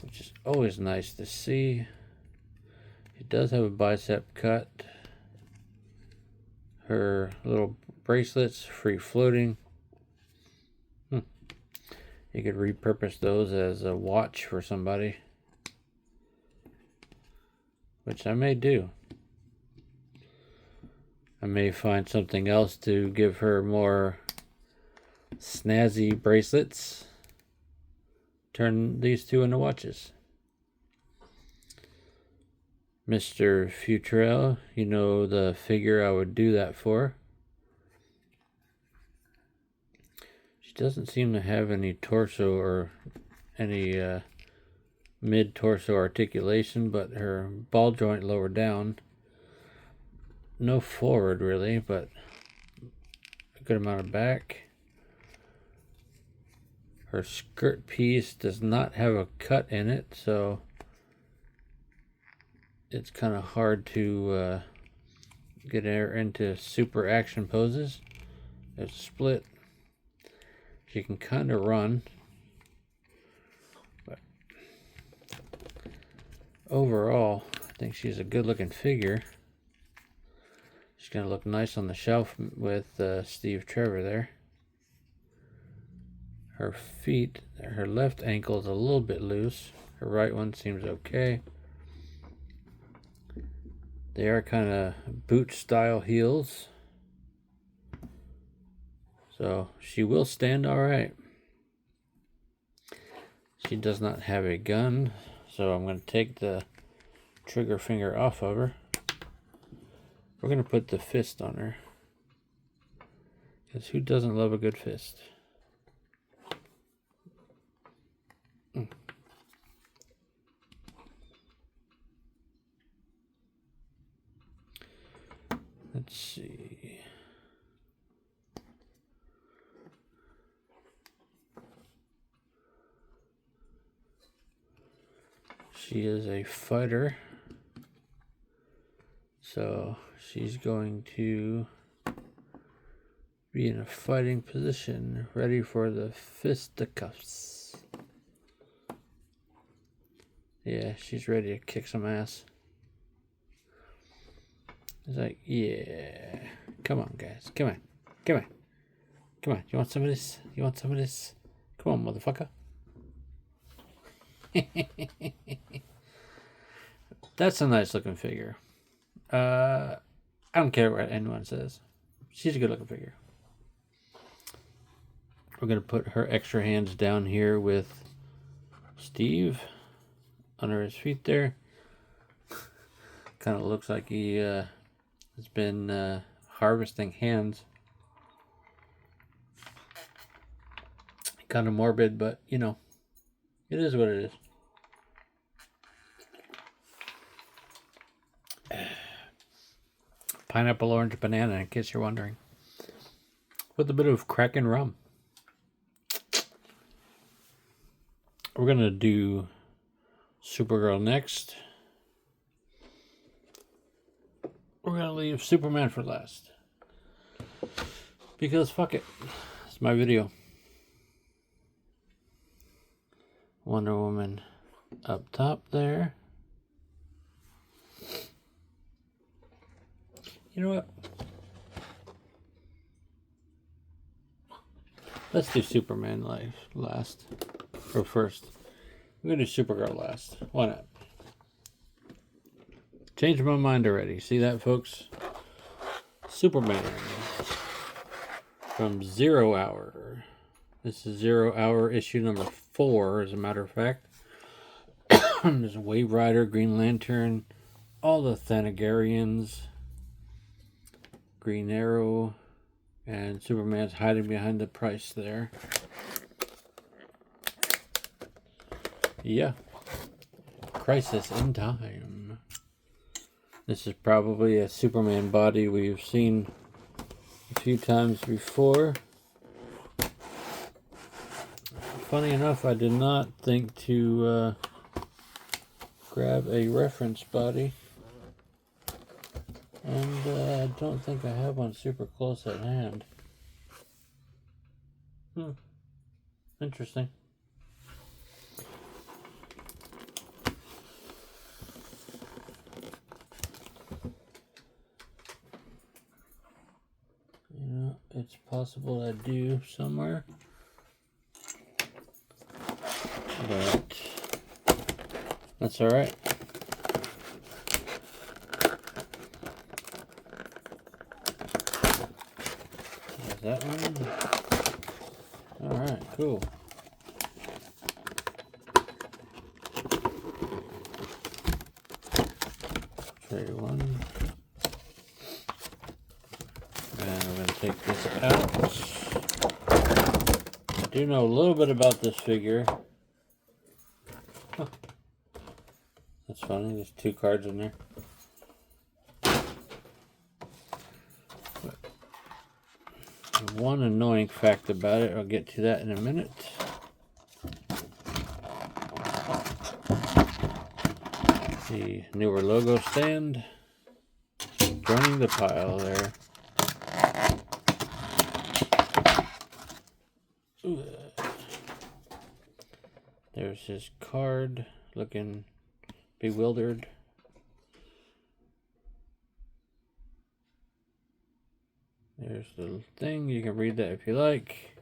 Which is always nice to see. She does have a bicep cut. Her little bracelets, free floating. You could repurpose those as a watch for somebody. Which I may do. I may find something else to give her more snazzy bracelets. Turn these two into watches. Mr. Futrell, you know the figure I would do that for. She doesn't seem to have any torso or any mid-torso articulation, but her ball joint lower down. No forward really, but a good amount of back. Her skirt piece does not have a cut in it, so it's kind of hard to get her into super action poses. There's a split. She can kind of run. But overall, I think she's a good looking figure. She's going to look nice on the shelf with Steve Trevor there. Her feet, her left ankle is a little bit loose. Her right one seems okay. They are kind of boot style heels. So she will stand alright. She does not have a gun. So I'm going to take the trigger finger off of her. We're going to put the fist on her. Because who doesn't love a good fist? Let's see. She is a fighter. So she's going to be in a fighting position, ready for the fisticuffs. Yeah, she's ready to kick some ass. It's like, yeah. Come on, guys. Come on. Come on. Come on. You want some of this? You want some of this? Come on, motherfucker. That's a nice looking figure. I don't care what anyone says. She's a good looking figure. We're going to put her extra hands down here with Steve under his feet there. Kind of looks like he has been harvesting hands. Kind of morbid, but you know, it is what it is. Pineapple, orange, banana, in case you're wondering. With a bit of Kraken rum. We're going to do Supergirl next. We're going to leave Superman for last. Because fuck it. It's my video. Wonder Woman up top there. You know what? Let's do Superman last. Or first. We're going to do Supergirl last. Why not? Changed my mind already. See that, folks? Superman. From 0 Hour. This is 0 Hour issue number 4, as a matter of fact. There's Wave Rider, Green Lantern, all the Thanagarians, Green Arrow, and Superman's hiding behind the price there. Yeah. Crisis in Time. This is probably a Superman body we've seen a few times before. Funny enough, I did not think to grab a reference body. And I don't think I have one super close at hand. Interesting. Yeah, it's possible I do somewhere. But that's alright. Is that one? Alright, cool. Trade one. And we're going to take this out. I do know a little bit about this figure. That's funny, there's 2 cards in there. But one annoying fact about it, I'll get to that in a minute. The newer logo stand. Joining the pile there. Ooh. There's his card looking bewildered. There's the thing. You can read that if you like.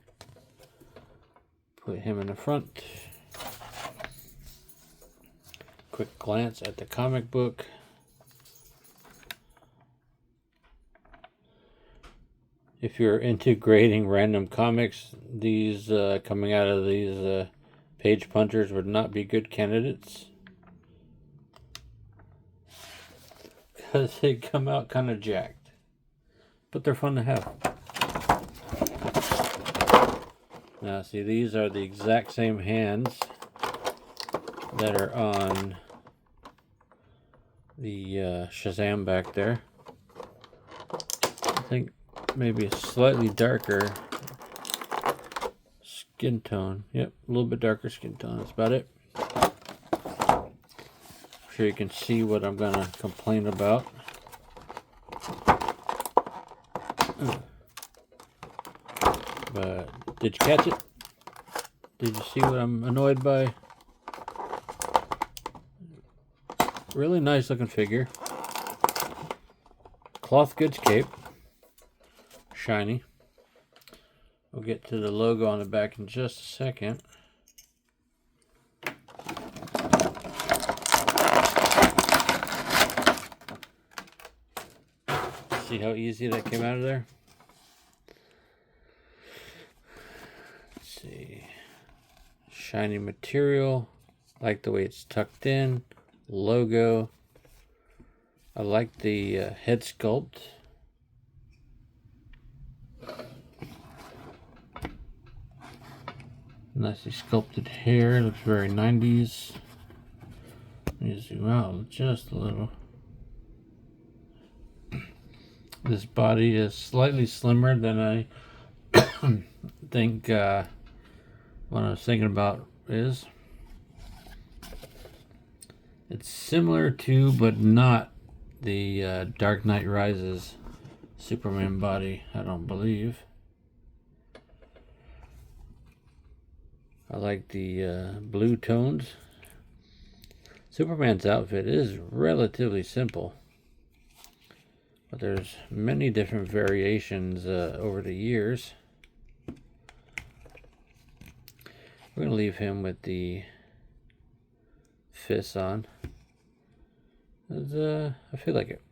Put him in the front. Quick glance at the comic book. If you're into grading random comics, these coming out of these page punchers would not be good candidates. Because they come out kind of jacked. But they're fun to have. Now see, these are the exact same hands that are on the Shazam back there. I think maybe a slightly darker skin tone. Yep, a little bit darker skin tone. That's about it. I'm sure you can see what I'm going to complain about. But did you catch it? Did you see what I'm annoyed by? Really nice looking figure. Cloth goods cape. Shiny. We'll get to the logo on the back in just a second. See how easy that came out of there? see. Shiny material. Like the way it's tucked in. Logo. I like the head sculpt. Nicely sculpted hair. Looks very 90s. Let me zoom out just a little. This body is slightly slimmer than I think what I was thinking about is. It's similar to, but not the Dark Knight Rises Superman body, I don't believe. I like the blue tones. Superman's outfit is relatively simple, but there's many different variations over the years. We're going to leave him with the fists on. I feel like it.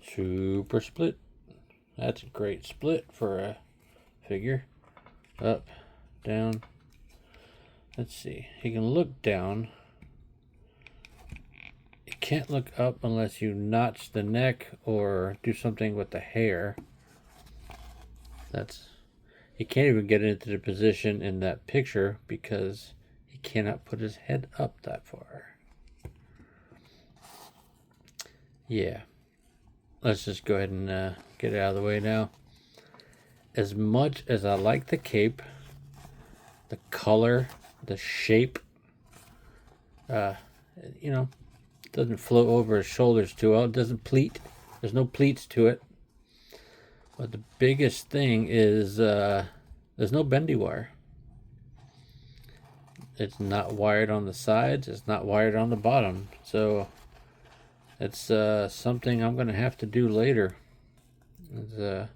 Super split. That's a great split for a figure. Up, down. Let's see. He can look down. You can't look up unless you notch the neck or do something with the hair. He can't even get into the position in that picture because he cannot put his head up that far. Yeah. Let's just go ahead and get it out of the way now. As much as I like the cape, the color, the shape, doesn't flow over his shoulders too well. It doesn't pleat. There's no pleats to it. But the biggest thing is there's no bendy wire. It's not wired on the sides. It's not wired on the bottom. So it's something I'm going to have to do later. Is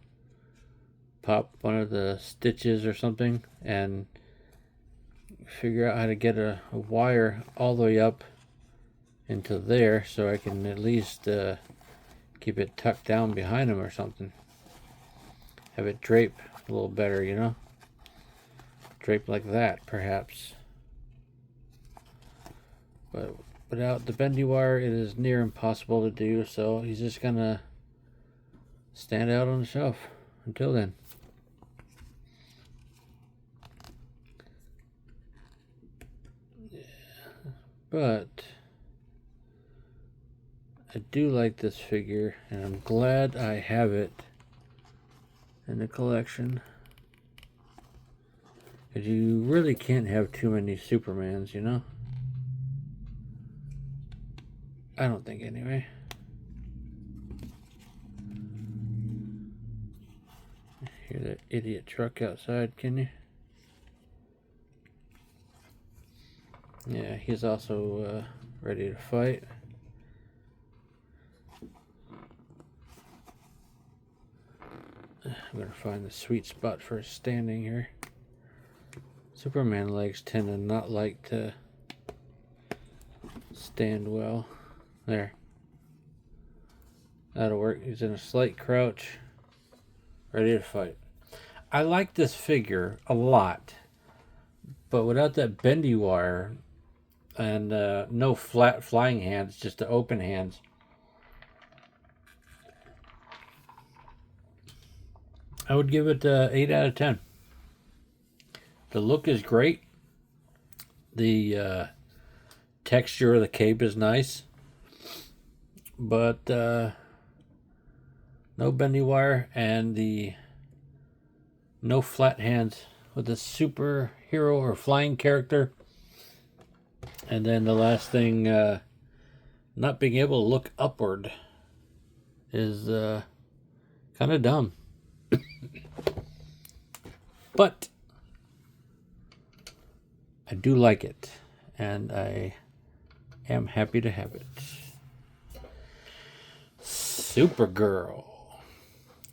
pop one of the stitches or something and figure out how to get a wire all the way up into there so I can at least keep it tucked down behind him or something. Have it drape a little better, you know? Drape like that, perhaps. But without the bendy wire, it is near impossible to do, so he's just gonna stand out on the shelf until then. Yeah. But I do like this figure, and I'm glad I have it in the collection. Because you really can't have too many Supermans, you know? I don't think, anyway. Hear that idiot truck outside, can you? Yeah, he's also ready to fight. I'm going to find the sweet spot for standing here. Superman legs tend to not like to stand well. There. That'll work. He's in a slight crouch. Ready to fight. I like this figure a lot. But without that bendy wire and no flat flying hands, just the open hands, I would give it 8 out of 10. The look is great. The texture of the cape is nice. But no bendy wire and the no flat hands with a superhero or flying character. And then the last thing, not being able to look upward is kind of dumb. But I do like it, and I am happy to have it. Supergirl.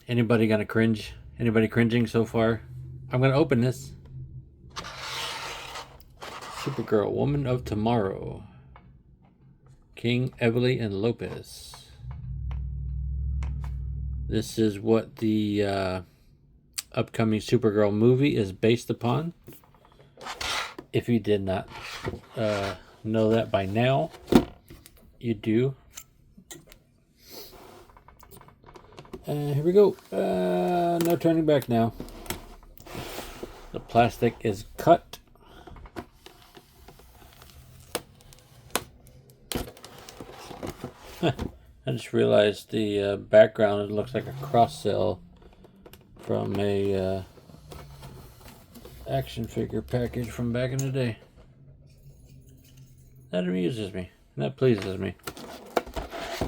Anybody gonna cringe? Anybody cringing so far? I'm gonna open this. Supergirl, Woman of Tomorrow. King, Evely, and Lopez. This is what the upcoming Supergirl movie is based upon. If you did not know that by now, you do. Here we go. No turning back now. The plastic is cut. I just realized the background, it looks like a cross cell from a action figure package from back in the day. That amuses me. That pleases me.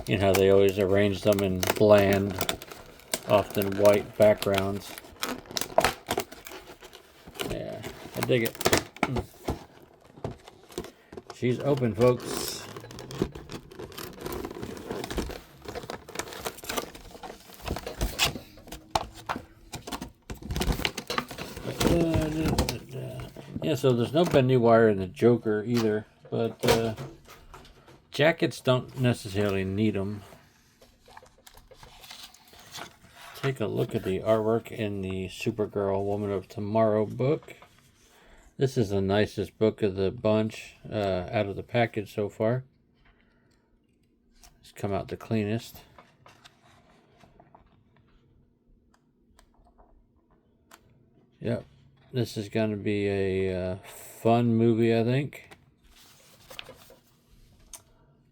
You know how they always arrange them in bland, often white backgrounds. Yeah, I dig it. She's open, folks. Yeah, so there's no bendy wire in the Joker either, but jackets don't necessarily need them. Take a look at the artwork in the Supergirl Woman of Tomorrow book. This is the nicest book of the bunch out of the package so far. It's come out the cleanest. Yep. This is going to be a fun movie, I think.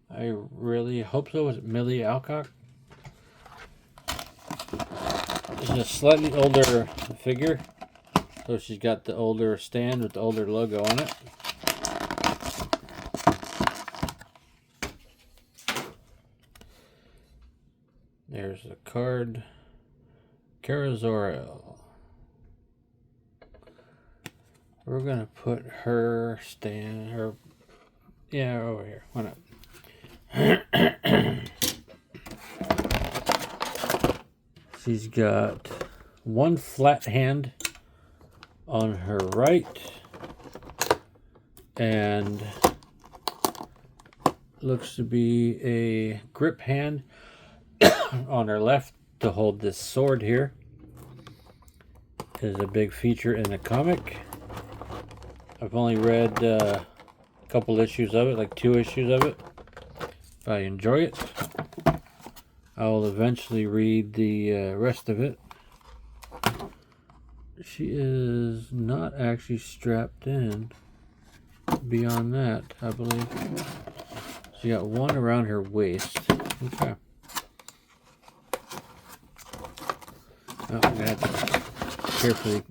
I really hope so. Is it Millie Alcock? She's a slightly older figure. So she's got the older stand with the older logo on it. There's the card. Kara Zor-El. We're gonna put her stand, over here. Why not? She's got one flat hand on her right, and looks to be a grip hand on her left to hold this sword here. Is a big feature in the comic. I've only read a couple issues of it, like 2 issues of it. If I enjoy it, I will eventually read the rest of it. She is not actually strapped in beyond that, I believe. She got one around her waist. Okay. Oh, I'm going to have to carefully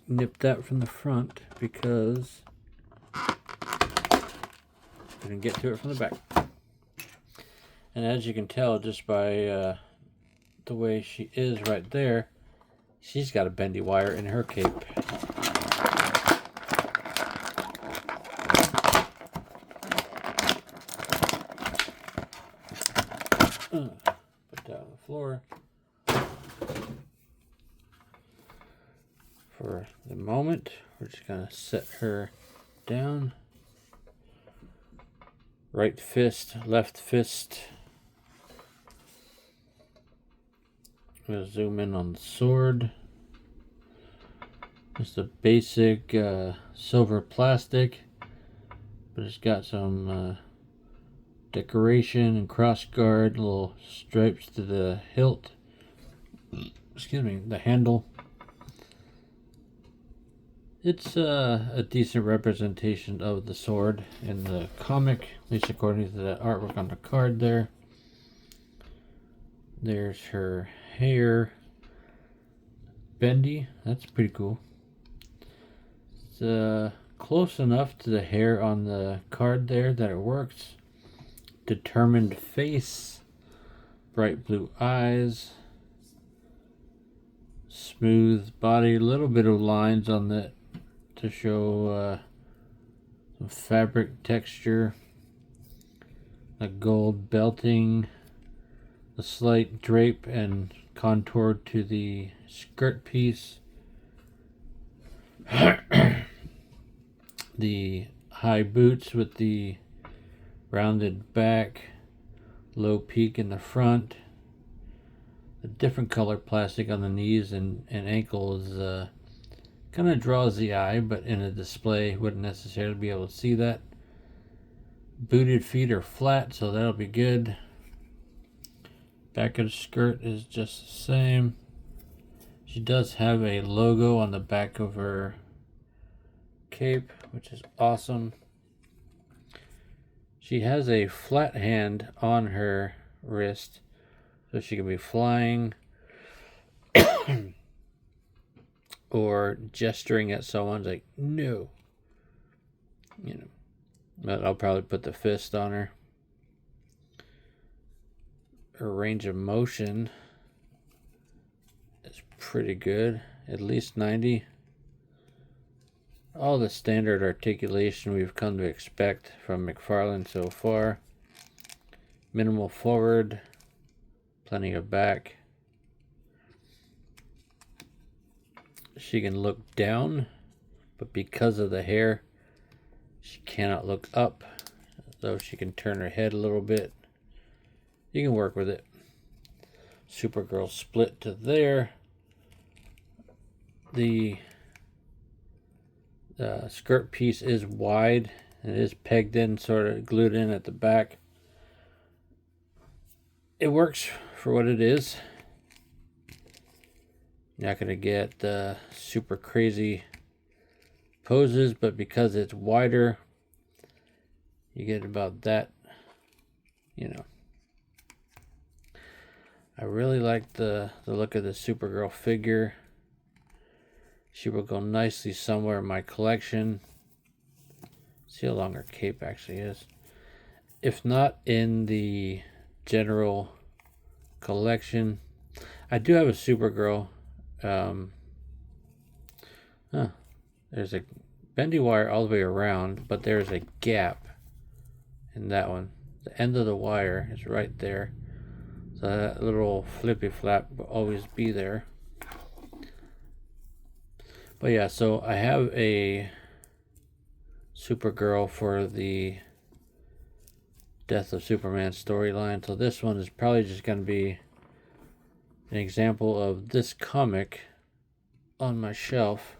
nip that from the front because I didn't get to it from the back. And as you can tell just by the way she is right there, she's got a bendy wire in her cape. Put that on the floor. For the moment, we're just going to set her down. Right fist, left fist. I'm going to zoom in on the sword. Just a basic silver plastic, but it's got some decoration and cross guard, little stripes to the hilt. Excuse me, the handle. It's a decent representation of the sword in the comic, at least according to that artwork on the card there. There's her hair. Bendy, that's pretty cool. It's close enough to the hair on the card there that it works. Determined face. Bright blue eyes. Smooth body, a little bit of lines on the to show some fabric texture, a gold belting, a slight drape and contour to the skirt piece, the high boots with the rounded back, low peak in the front, The different color plastic on the knees and ankles kind of draws the eye, but in a display wouldn't necessarily be able to see that. Booted feet are flat, so that'll be good. Back of the skirt is just the same. She does have a logo on the back of her cape, which is awesome. She has a flat hand on her wrist, so she can be flying or gesturing at someone like, no. You know, but I'll probably put the fist on her. Her range of motion is pretty good, at least 90. All the standard articulation we've come to expect from Mcfarlane so far. Minimal forward, plenty of back. She can look down, but because of the hair, she cannot look up, though she can turn her head a little bit. You can work with it. Supergirl split to there. The skirt piece is wide. It is pegged in, sort of glued in at the back. It works for what it is. You're not going to get super crazy poses, but because it's wider, you get about that, you know. I really like the look of the Supergirl figure. She will go nicely somewhere in my collection. See how long her cape actually is. If not in the general collection, I do have a Supergirl. There's a bendy wire all the way around, but there's a gap in that one. The end of the wire is right there. So that little flippy flap will always be there. But yeah, so I have a Supergirl for the Death of Superman storyline. So this one is probably just going to be an example of this comic on my shelf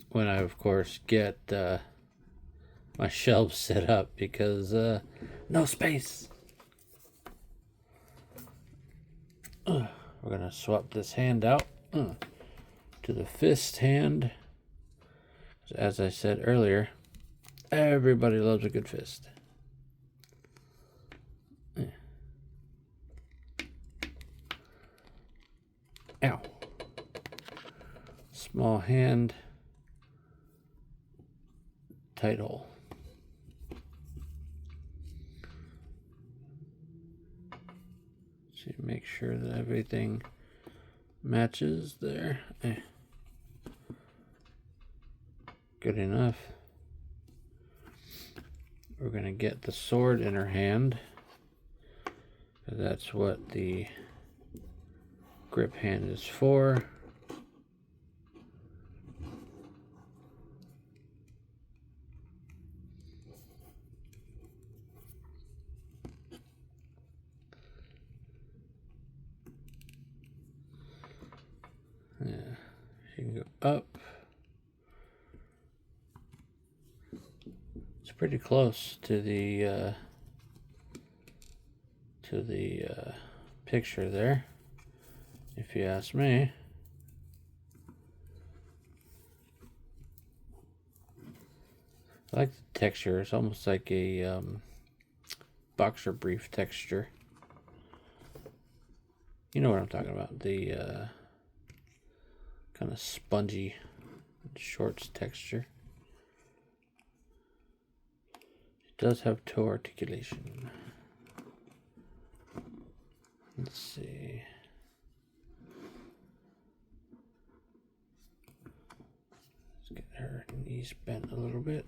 when I, of course, get my shelves set up, because no space. We're going to swap this hand out to the fist hand. As I said earlier, everybody loves a good fist. Ow. Small hand. Tight hole. So make sure that everything matches there. Good enough. We're going to get the sword in her hand. That's what the grip hand is for. Yeah, she can go up. It's pretty close to the picture there, if you ask me. I like the texture. It's almost like a boxer brief texture. You know what I'm talking about. The kind of spongy shorts texture. It does have toe articulation. Let's see. Let's get her knees bent a little bit.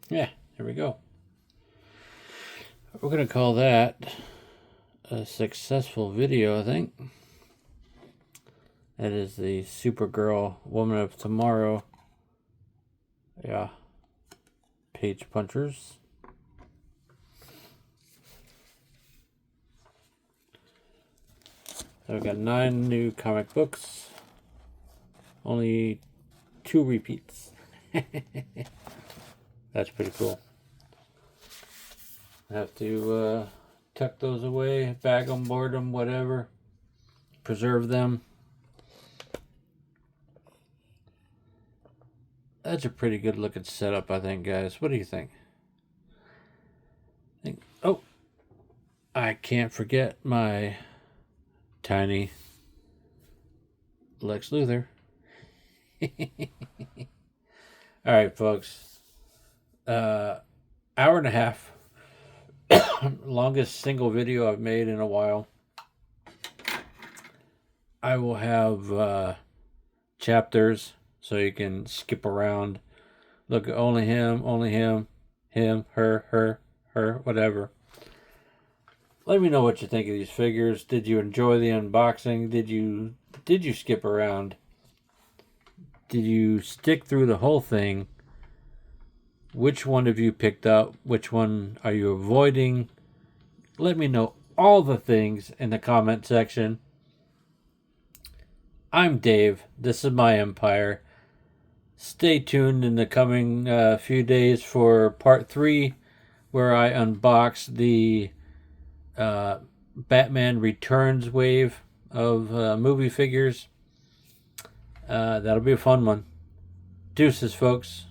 Yeah, there we go. We're going to call that a successful video, I think. That is the Supergirl Woman of Tomorrow Yeah. Page punchers. So we've got 9 new comic books. Only 2 repeats. That's pretty cool. I have to tuck those away, bag them, board them, whatever. Preserve them. That's a pretty good looking setup, I think, guys. What do you think? Oh, I can't forget my tiny Lex Luthor. All right, folks. Hour and a half. Longest single video I've made in a while. I will have chapters so you can skip around. Look, only him, him, her, whatever. Let me know what you think of these figures. Did you enjoy the unboxing? Did you skip around? Did you stick through the whole thing? Which one have you picked up? Which one are you avoiding? Let me know all the things in the comment section. I'm Dave. This is my empire. Stay tuned in the coming few days for part 3, where I unbox the Batman Returns wave of movie figures. That'll be a fun one. Deuces, folks.